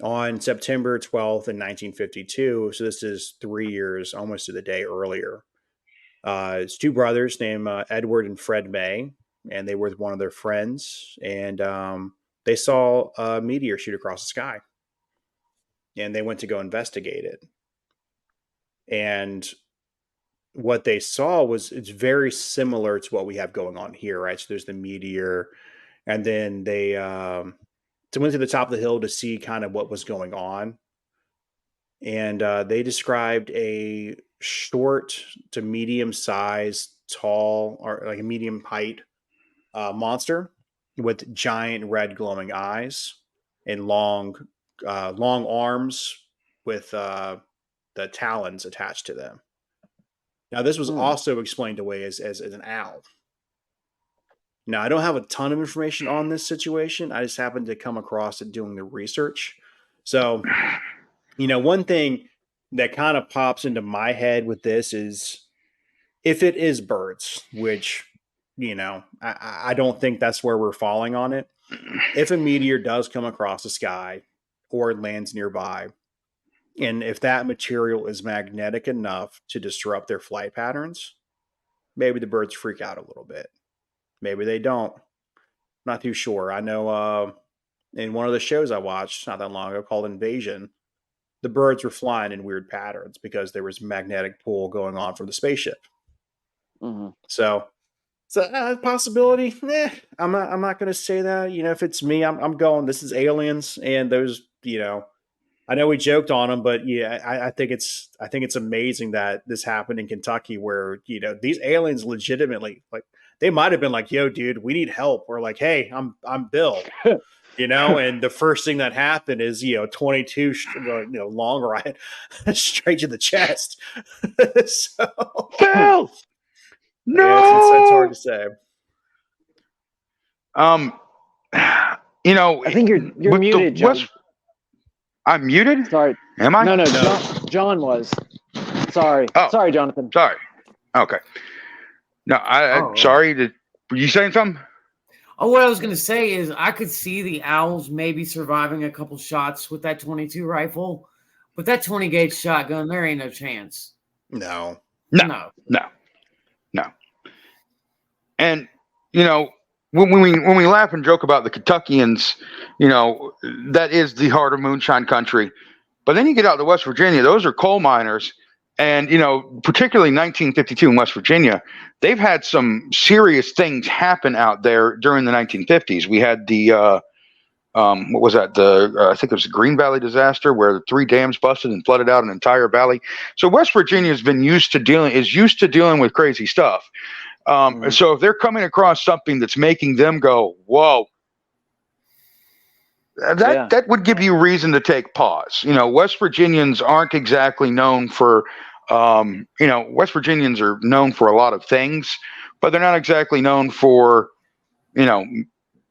on September 12th in 1952, so this is 3 years, almost to the day earlier, it's two brothers named Edward and Fred May, and they were with one of their friends, and they saw a meteor shoot across the sky, and they went to go investigate it. And what they saw it's very similar to what we have going on here, right? So there's the meteor, and then they went to the top of the hill to see kind of what was going on. And they described a short to medium size, tall, or like a medium height monster with giant red glowing eyes and long arms with the talons attached to them. Now, this was also explained away as an owl. Now, I don't have a ton of information on this situation. I just happened to come across it doing the research. So, one thing that kind of pops into my head with this is if it is birds, which, I don't think that's where we're falling on it. If a meteor does come across the sky or lands nearby, and if that material is magnetic enough to disrupt their flight patterns, maybe the birds freak out a little bit. Maybe they don't. Not too sure. I know in one of the shows I watched not that long ago called Invasion, the birds were flying in weird patterns because there was magnetic pull going on from the spaceship. Mm-hmm. So possibility. I'm not going to say that. If it's me, I'm going. This is aliens, and those. I know we joked on them, but yeah, I think it's amazing that this happened in Kentucky, where these aliens legitimately they might have been like, "Yo, dude, we need help." Or like, "Hey, I'm Bill," and the first thing that happened is 22 long right straight to the chest. So, Bill, no, yeah, it's hard to say. I think you're muted, John. I'm muted? Sorry. Am I? No. John was. Sorry. Oh. Sorry, Jonathan. Sorry. Okay. No, sorry. Were you saying something? Oh, what I was going to say is I could see the owls maybe surviving a couple shots with that 22 rifle, but that 20 gauge shotgun, there ain't no chance. No. And when we laugh and joke about the Kentuckians, that is the heart of moonshine country. But then you get out to West Virginia; those are coal miners, and particularly 1952 in West Virginia, they've had some serious things happen out there during the 1950s. We had the what was that? I think it was the Green Valley disaster, where the 3 dams busted and flooded out an entire valley. So West Virginia has been used to dealing with crazy stuff. So if they're coming across something that's making them go, "Whoa," that would give you reason to take pause. West Virginians aren't exactly known for, West Virginians are known for a lot of things, but they're not exactly known for,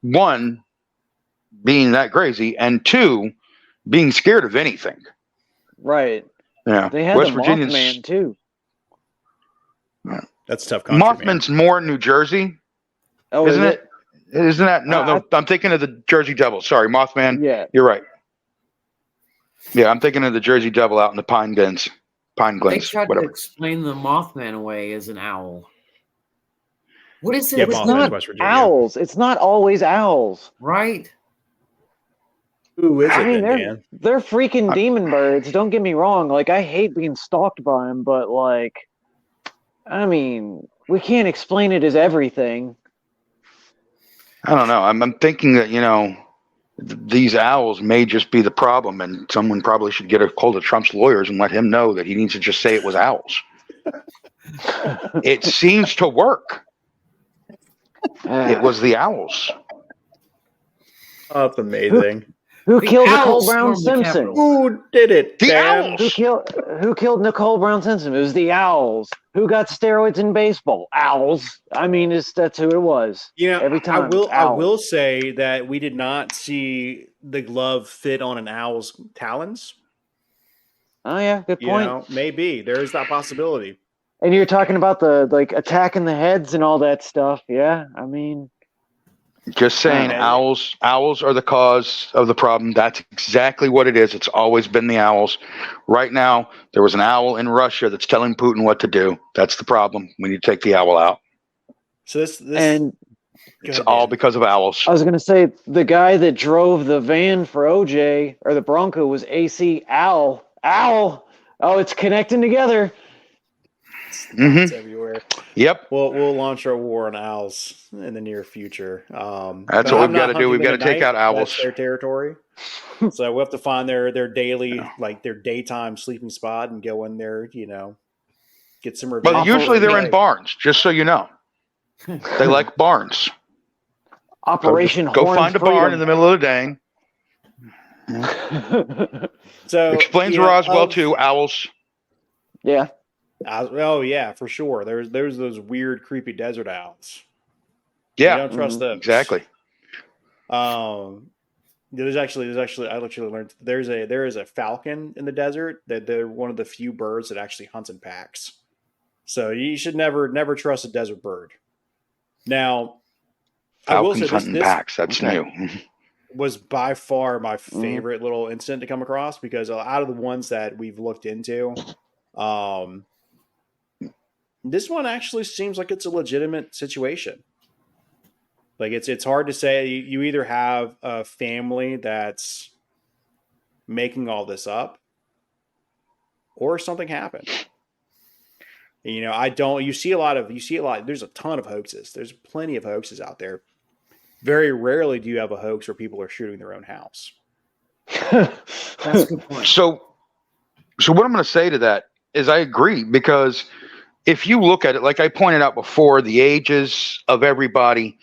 one, being that crazy, and two, being scared of anything. Right. Yeah. They had West the Virginians, Mothman too. That's tough country. Mothman's more New Jersey. Oh, isn't it? Isn't that? No, I'm thinking of the Jersey Devil. Sorry, Mothman. Yeah. You're right. Yeah, I'm thinking of the Jersey Devil out in the Pine Glens. They tried to explain the Mothman away as an owl. What is it? Yeah, It's not owls. It's not always owls. Right. Who is I it mean, then, Dan? they're freaking demon birds. Don't get me wrong. Like, I hate being stalked by them, but like, I mean, we can't explain it as everything. I don't know. I'm thinking that, these owls may just be the problem, and someone probably should get a hold of Trump's lawyers and let him know that he needs to just say it was owls. It seems to work. It was the owls. Oh, that's amazing. Who The killed Nicole owls Brown stormed the Simpson? Capitol. Who did it? The Dan? owls. Who killed Nicole Brown Simpson? It was the Owls. Who got steroids in baseball? Owls. I mean, that's who it was. Every time. I will say that we did not see the glove fit on an owl's talons. Oh yeah, good point. Maybe there is that possibility. And you're talking about the attacking the heads and all that stuff. Yeah, I mean, Just saying, owls are the cause of the problem. That's exactly what it is. It's always been the owls. Right now, there was an owl in Russia that's telling Putin what to do. That's the problem. We need to take the owl out. So this and it's all because of owls. I was going to say the guy that drove the van for OJ or the Bronco was AC Owl. Owl. Oh, it's connecting together. It's everywhere. Yep. We'll launch our war on owls in the near future. That's what we've got to do. We've got to take out owls. That's their territory. So we'll have to find their daily, their daytime sleeping spot and go in there, get some revenge. But usually they're in barns, just so you know. They like barns. Operation Go Horned find a Freedom. barn in the middle of the day. So explains Roswell too. Owls. Yeah. Oh yeah, for sure. There's those weird, creepy desert owls. Yeah, you don't trust those. Exactly. There's actually I literally learned there is a falcon in the desert that they're one of the few birds that actually hunts in packs. So you should never trust a desert bird. Now, Falcons hunting packs. That's new. Was by far my favorite little incident to come across because out of the ones that we've looked into, this one actually seems like it's a legitimate situation. Like it's hard to say. You either have a family that's making all this up, or something happened. And, you see a lot. There's a ton of hoaxes. There's plenty of hoaxes out there. Very rarely do you have a hoax where people are shooting their own house. That's a good point. So what I'm going to say to that is I agree, because if you look at it, like I pointed out before, the ages of everybody,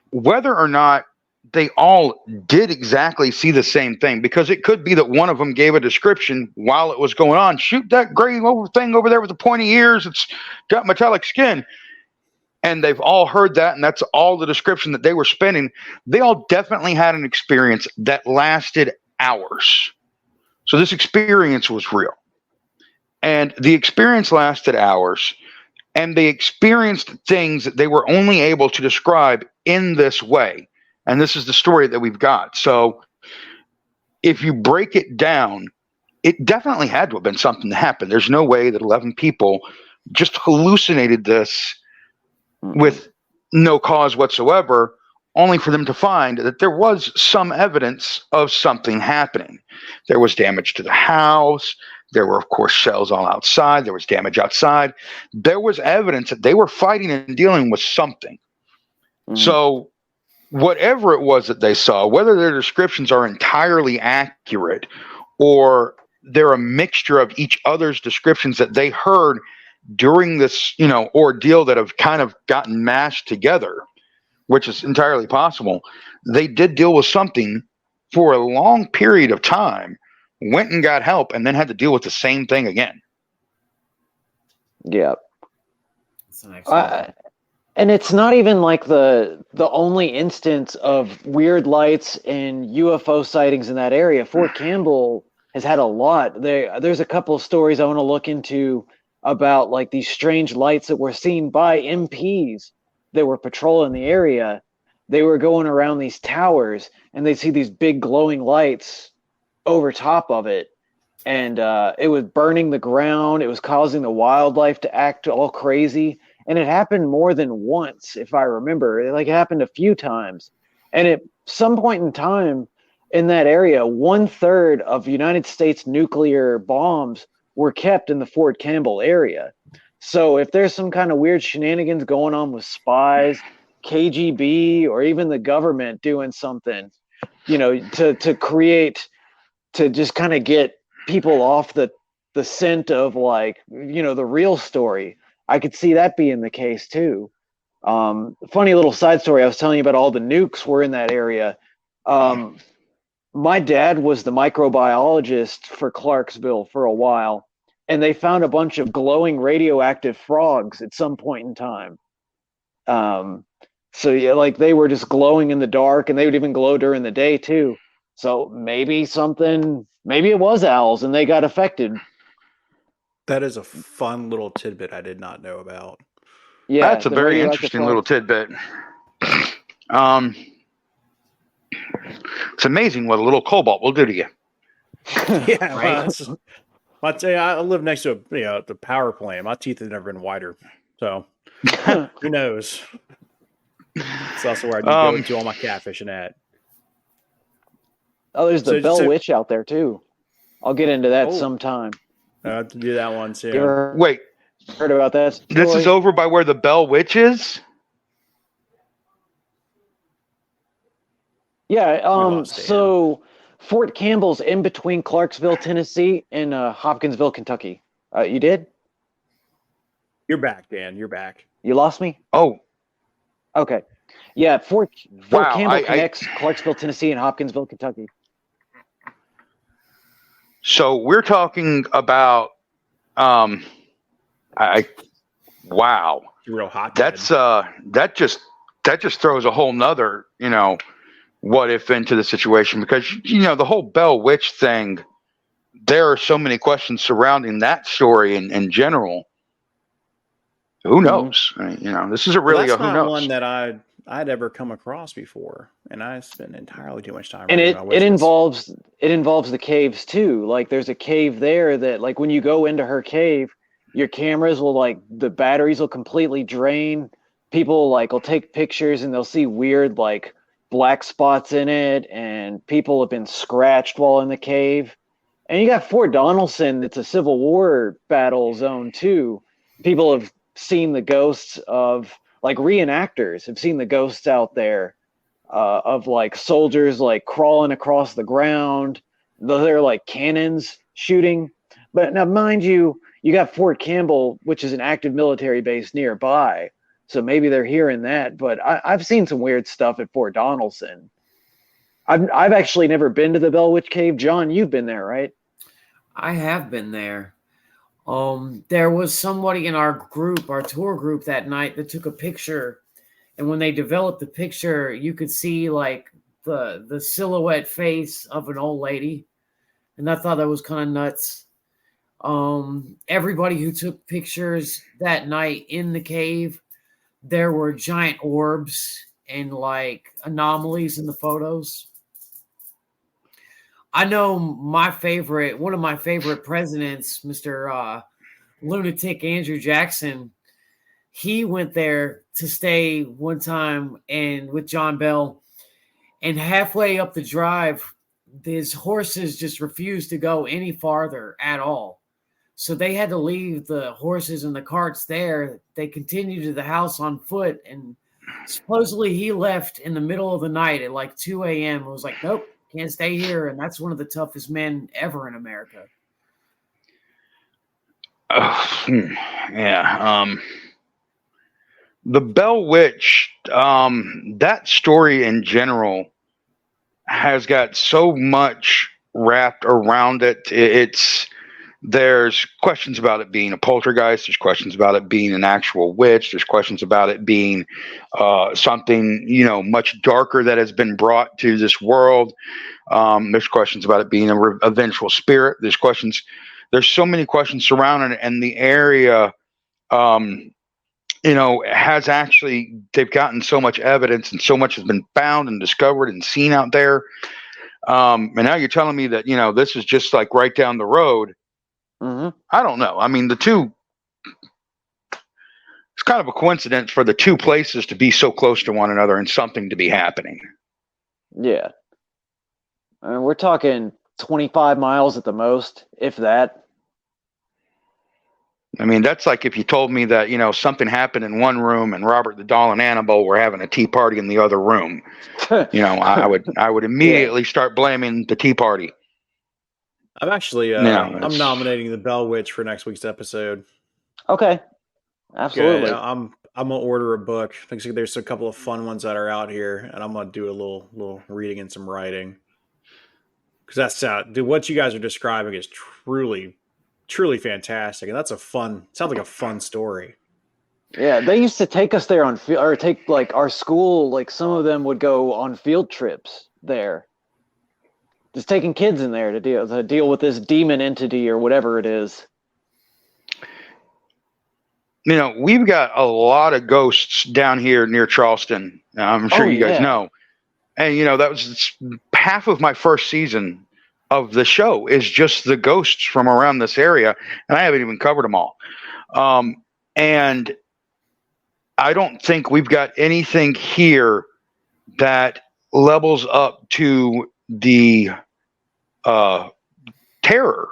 whether or not they all did exactly see the same thing, because it could be that one of them gave a description while it was going on. Shoot that gray thing over there with the pointy ears. It's got metallic skin. And they've all heard that, and that's all the description that they were spending. They all definitely had an experience that lasted hours. So this experience was real. And the experience lasted hours, and they experienced things that they were only able to describe in this way. And this is the story that we've got. So if you break it down, it definitely had to have been something that happened. There's no way that 11 people just hallucinated this with no cause whatsoever, only for them to find that there was some evidence of something happening. There was damage to the house. There were, of course, shells all outside. There was damage outside. There was evidence that they were fighting and dealing with something. So whatever it was that they saw, whether their descriptions are entirely accurate or they're a mixture of each other's descriptions that they heard during this, ordeal that have kind of gotten mashed together, which is entirely possible, they did deal with something for a long period of time, went and got help, and then had to deal with the same thing again. Yeah. That's and it's not even like the only instance of weird lights and UFO sightings in that area. Fort Campbell has had a lot. There's a couple of stories I want to look into about like these strange lights that were seen by MPs that were patrolling the area. They were going around these towers and they see these big glowing lights over top of it. And it was burning the ground. It was causing the wildlife to act all crazy. And it happened more than once, if I remember. It happened a few times. And at some point in time, in that area, 1/3 of United States nuclear bombs were kept in the Fort Campbell area. So if there's some kind of weird shenanigans going on with spies, KGB, or even the government doing something, to create, to just kind of get people off the scent of, like, the real story, I could see that being the case too. Funny little side story, I was telling you about all the nukes were in that area. My dad was the microbiologist for Clarksville for a while, and they found a bunch of glowing radioactive frogs at some point in time. So yeah, like they were just glowing in the dark, and they would even glow during the day too. So maybe it was owls and they got affected. That is a fun little tidbit I did not know about. Yeah, that's a very interesting little tidbit. It's amazing what a little cobalt will do to you. Yeah, Right. I'll tell you, I live next to the power plant. My teeth have never been whiter, so who knows? It's also where I go to all my catfishing at. Oh, there's the Bell Witch out there too. I'll get into that sometime. I have to do that one too. You ever Wait, heard about that story? This is over by where the Bell Witch is? Yeah, so Fort Campbell's in between Clarksville, Tennessee, and Hopkinsville, Kentucky. You did? You're back, Dan. You're back. You lost me? Oh. Okay. Yeah, Fort Campbell connects Clarksville, Tennessee, and Hopkinsville, Kentucky. So we're talking about wow. Real hot. That's that just throws a whole nother, what if into the situation, because the whole Bell Witch thing, there are so many questions surrounding that story in general. Who knows? This is a really that's who not knows one that I'd ever come across before, and I spent entirely too much time. And it involves the caves too. Like there's a cave there that, like, when you go into her cave, your cameras will, like, the batteries will completely drain. People will take pictures and they'll see weird, like, black spots in it, and people have been scratched while in the cave. And you got Fort Donelson, that's a Civil War battle zone too. People have seen the ghosts of, like, reenactors have seen the ghosts out there of, like, soldiers, like, crawling across the ground. They're like cannons shooting. But now, mind you, you got Fort Campbell, which is an active military base nearby. So maybe they're hearing that. But I've seen some weird stuff at Fort Donelson. I've actually never been to the Bell Witch Cave. John, you've been there, right? I have been there. There was somebody in our tour group that night that took a picture, and when they developed the picture, you could see, like, the silhouette face of an old lady, and I thought that was kind of nuts. Everybody who took pictures that night in the cave, there were giant orbs and, like, anomalies in the photos. I know one of my favorite presidents, Mr. Lunatic Andrew Jackson, he went there to stay one time and with John Bell, and halfway up the drive, his horses just refused to go any farther at all. So they had to leave the horses and the carts there. They continued to the house on foot, and supposedly he left in the middle of the night at like 2 a.m. It was like, nope, can't stay here. And that's one of the toughest men ever in America. Yeah. The Bell Witch, that story in general has got so much wrapped around it. There's questions about it being a poltergeist. There's questions about it being an actual witch. There's questions about it being something, much darker that has been brought to this world. There's questions about it being a vengeful spirit. There's so many questions surrounding it, and the area, has actually, they've gotten so much evidence and so much has been found and discovered and seen out there. And now you're telling me that, this is just like right down the road. Mm-hmm. I don't know. I mean, it's kind of a coincidence for the two places to be so close to one another and something to be happening. Yeah. We're talking 25 miles at the most, if that. I mean, that's like if you told me that, something happened in one room and Robert the Doll and Annabelle were having a tea party in the other room. I would immediately start blaming the tea party. I'm actually I'm nominating the Bell Witch for next week's episode. Okay. Absolutely. Good. I'm gonna order a book. I think there's a couple of fun ones that are out here, and I'm gonna do a little reading and some writing. Because what you guys are describing is truly fantastic, and sounds like a fun story. Yeah, they used to take us there on field, or take like our school. Like some of them would go on field trips there, just taking kids in there to deal with this demon entity or whatever it is. We've got a lot of ghosts down here near Charleston. I'm sure you guys know. And, that was half of my first season of the show is just the ghosts from around this area. And I haven't even covered them all. And I don't think we've got anything here that levels up to the terror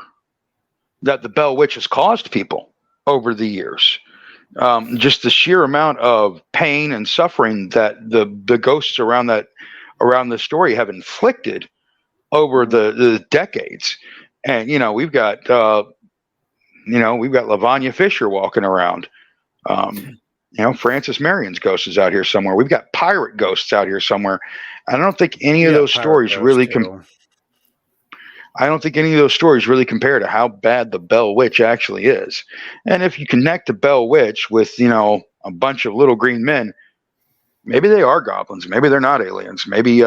that the Bell Witch has caused people over the years. Just the sheer amount of pain and suffering that the ghosts around the story have inflicted over the decades. And, we've got Lavanya Fisher walking around. Francis Marion's ghost is out here somewhere. We've got pirate ghosts out here somewhere. I don't think any of those stories really I don't think any of those stories really compare to how bad the Bell Witch actually is. And if you connect the Bell Witch with, a bunch of little green men, maybe they are goblins. Maybe they're not aliens. Maybe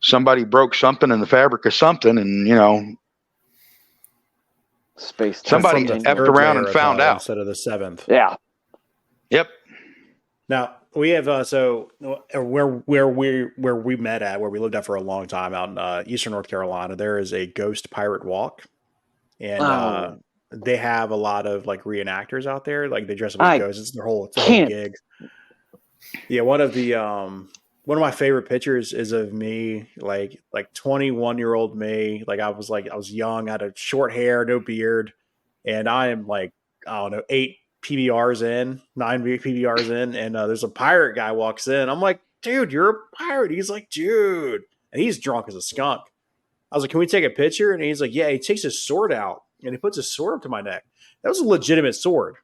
somebody broke something in the fabric of something and, space somebody effed around and found out. Instead of the 7th. Yeah. Yep. Now, we have where we met at, where we lived at for a long time out in eastern North Carolina, there is a ghost pirate walk, and they have a lot of like reenactors out there. Like they dress up as ghosts. It's their whole gig. Yeah, one of my favorite pictures is of me, like 21-year-old me. Like I was young, I had a short hair, no beard, and I am like, I don't know, 9 PBRs in, and there's a pirate guy walks in. I'm like, dude, you're a pirate. He's like, dude, and he's drunk as a skunk. I was like, can we take a picture? And he's like, yeah. He takes his sword out and he puts his sword up to my neck. That was a legitimate sword.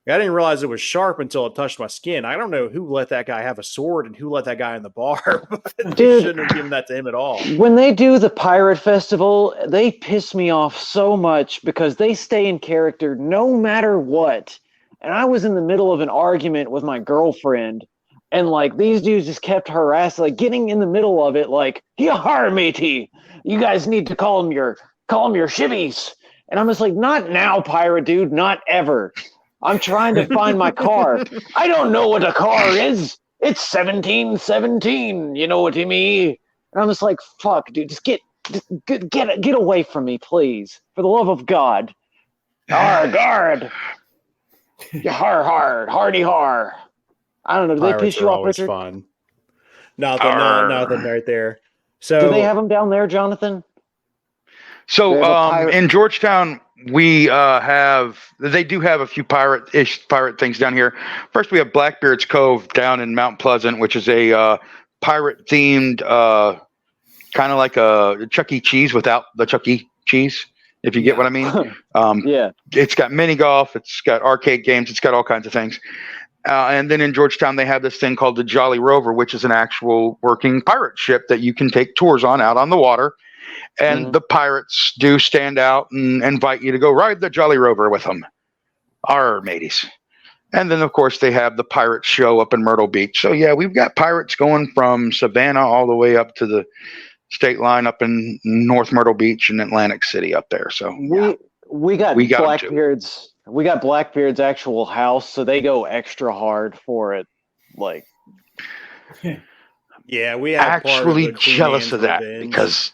I didn't realize it was sharp until it touched my skin. I don't know who let that guy have a sword and who let that guy in the bar. But they shouldn't have given that to him at all. When they do the pirate festival, they piss me off so much because they stay in character no matter what. And I was in the middle of an argument with my girlfriend, and like these dudes just kept harassing, like getting in the middle of it, like, "Yar, matey, you guys need to call them your shivvies." And I'm just like, not now, pirate dude, not ever. I'm trying to find my car. I don't know what a car is. It's 1717. You know what I mean? And I'm just like, fuck, dude, just get away from me, please, for the love of God. Guard. Hardy har. I don't know. Do they piss you off, Richard? Fun. Nothing right there. So do they have them down there, Jonathan? So in Georgetown, they do have a few pirate things down here. First, we have Blackbeard's Cove down in Mount Pleasant, which is a pirate themed, kind of like a Chuck E. Cheese without the Chuck E. Cheese, if you get what I mean. Yeah. It's got mini golf. It's got arcade games. It's got all kinds of things. And then in Georgetown, they have this thing called the Jolly Rover, which is an actual working pirate ship that you can take tours on out on the water. And the pirates do stand out and invite you to go ride the Jolly Rover with them. Our mateys. And then, of course, they have the pirate show up in Myrtle Beach. So, yeah, we've got pirates going from Savannah all the way up to the state line up in North Myrtle Beach and Atlantic City up there. So, we got Blackbeard's. We got Blackbeard's actual house, so they go extra hard for it. Like, yeah, we have actually jealous of that because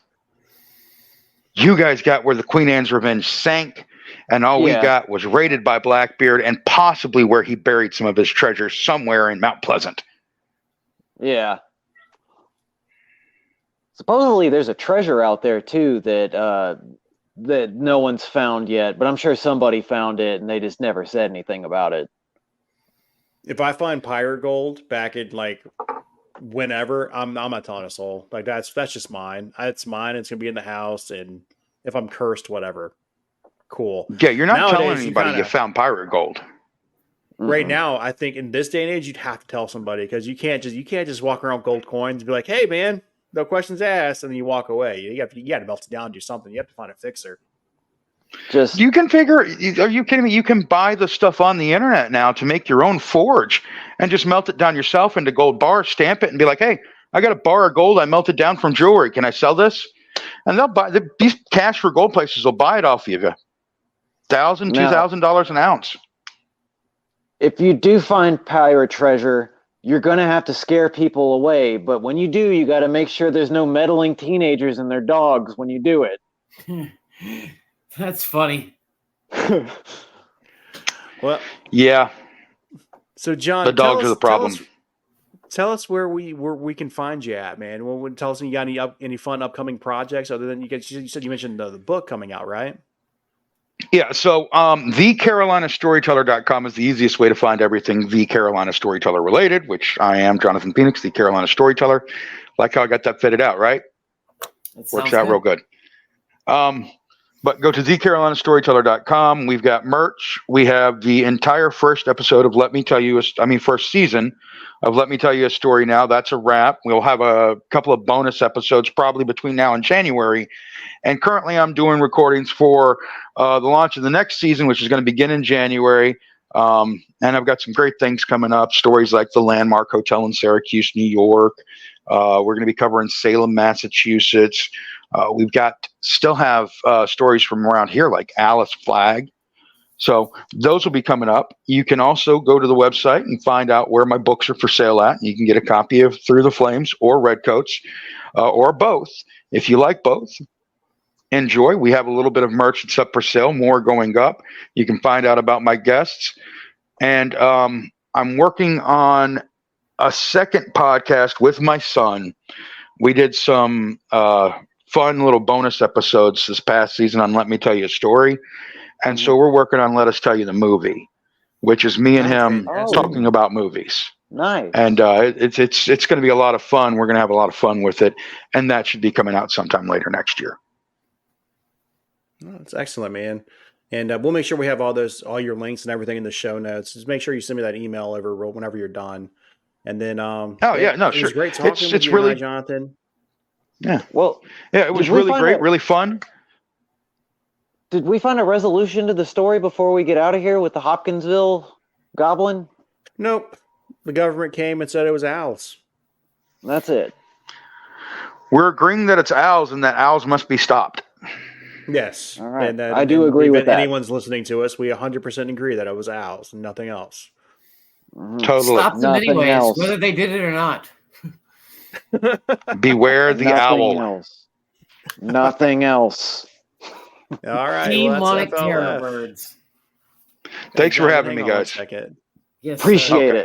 you guys got where the Queen Anne's Revenge sank, and all we got was raided by Blackbeard and possibly where he buried some of his treasures somewhere in Mount Pleasant. Yeah. Supposedly, there's a treasure out there too that that no one's found yet, but I'm sure somebody found it and they just never said anything about it. If I find pirate gold back in like whenever, I'm not telling a soul. Like that's just mine. It's mine. It's gonna be in the house, and if I'm cursed, whatever. Cool. Yeah, you're not Nowadays, telling anybody you found pirate gold. Right now, I think in this day and age, you'd have to tell somebody because you can't just walk around with gold coins and be like, "Hey, man, no questions asked," and then you walk away. You got to melt it down and do something. You have to find a fixer. Just You can figure. Are you kidding me? You can buy the stuff on the internet now to make your own forge and just melt it down yourself into gold bars, stamp it, and be like, "Hey, I got a bar of gold I melted down from jewelry. Can I sell this?" And they'll buy these cash for gold places will buy it off you. $1,000, $2,000 an ounce. if you do find pirate treasure, you're going to have to scare people away. But when you do, you got to make sure there's no meddling teenagers and their dogs when you do it. That's funny. Well, yeah. So, John, the dogs are the problem. Tell us where we can find you at, man. Well, tell us you got any fun upcoming projects other than you said you mentioned the book coming out, right? Yeah, so thecarolinastoryteller.com is the easiest way to find everything The Carolina Storyteller related, which I am, Jonathan Phoinex, the Carolina Storyteller. Like how I got that fitted out, right? Works out real good. But go to thecarolinastoryteller.com. We've got merch. We have the entire first episode of first season of Let Me Tell You a Story now. That's a wrap. We'll have a couple of bonus episodes probably between now and January. And currently I'm doing recordings for the launch of the next season, which is going to begin in January. And I've got some great things coming up. Stories like the Landmark Hotel in Syracuse, New York. We're going to be covering Salem, Massachusetts. We've still have stories from around here like Alice Flagg. So those will be coming up. You can also go to the website and find out where my books are for sale at. You can get a copy of Through the Flames or Redcoats or both. If you like both, enjoy. We have a little bit of merch that's up for sale, more going up. You can find out about my guests. And I'm working on a second podcast with my son. We did some fun little bonus episodes this past season on Let Me Tell You a Story. And so we're working on Let Us Tell You the Movie, which is me and him talking about movies. Nice. And it's going to be a lot of fun. We're going to have a lot of fun with it. And that should be coming out sometime later next year. Oh, that's excellent, man. And we'll make sure we have all your links and everything in the show notes. Just make sure you send me that email over whenever you're done. And then, sure. It was great talking with you really, Jonathan. Yeah. Well, yeah, it was really great, really fun. Did we find a resolution to the story before we get out of here with the Hopkinsville goblin? Nope. The government came and said it was owls. That's it. We're agreeing that it's owls and that owls must be stopped. Yes. All right. And I do agree with that. Anyone's listening to us, we 100% agree that it was owls and nothing else. Mm-hmm. Totally. Stop them Nothing anyways, else. whether they did it or not. Beware the owl. Else. Nothing else. All right. Demonic terror birds. Thanks for having me, guys. Second. Yes, Appreciate it.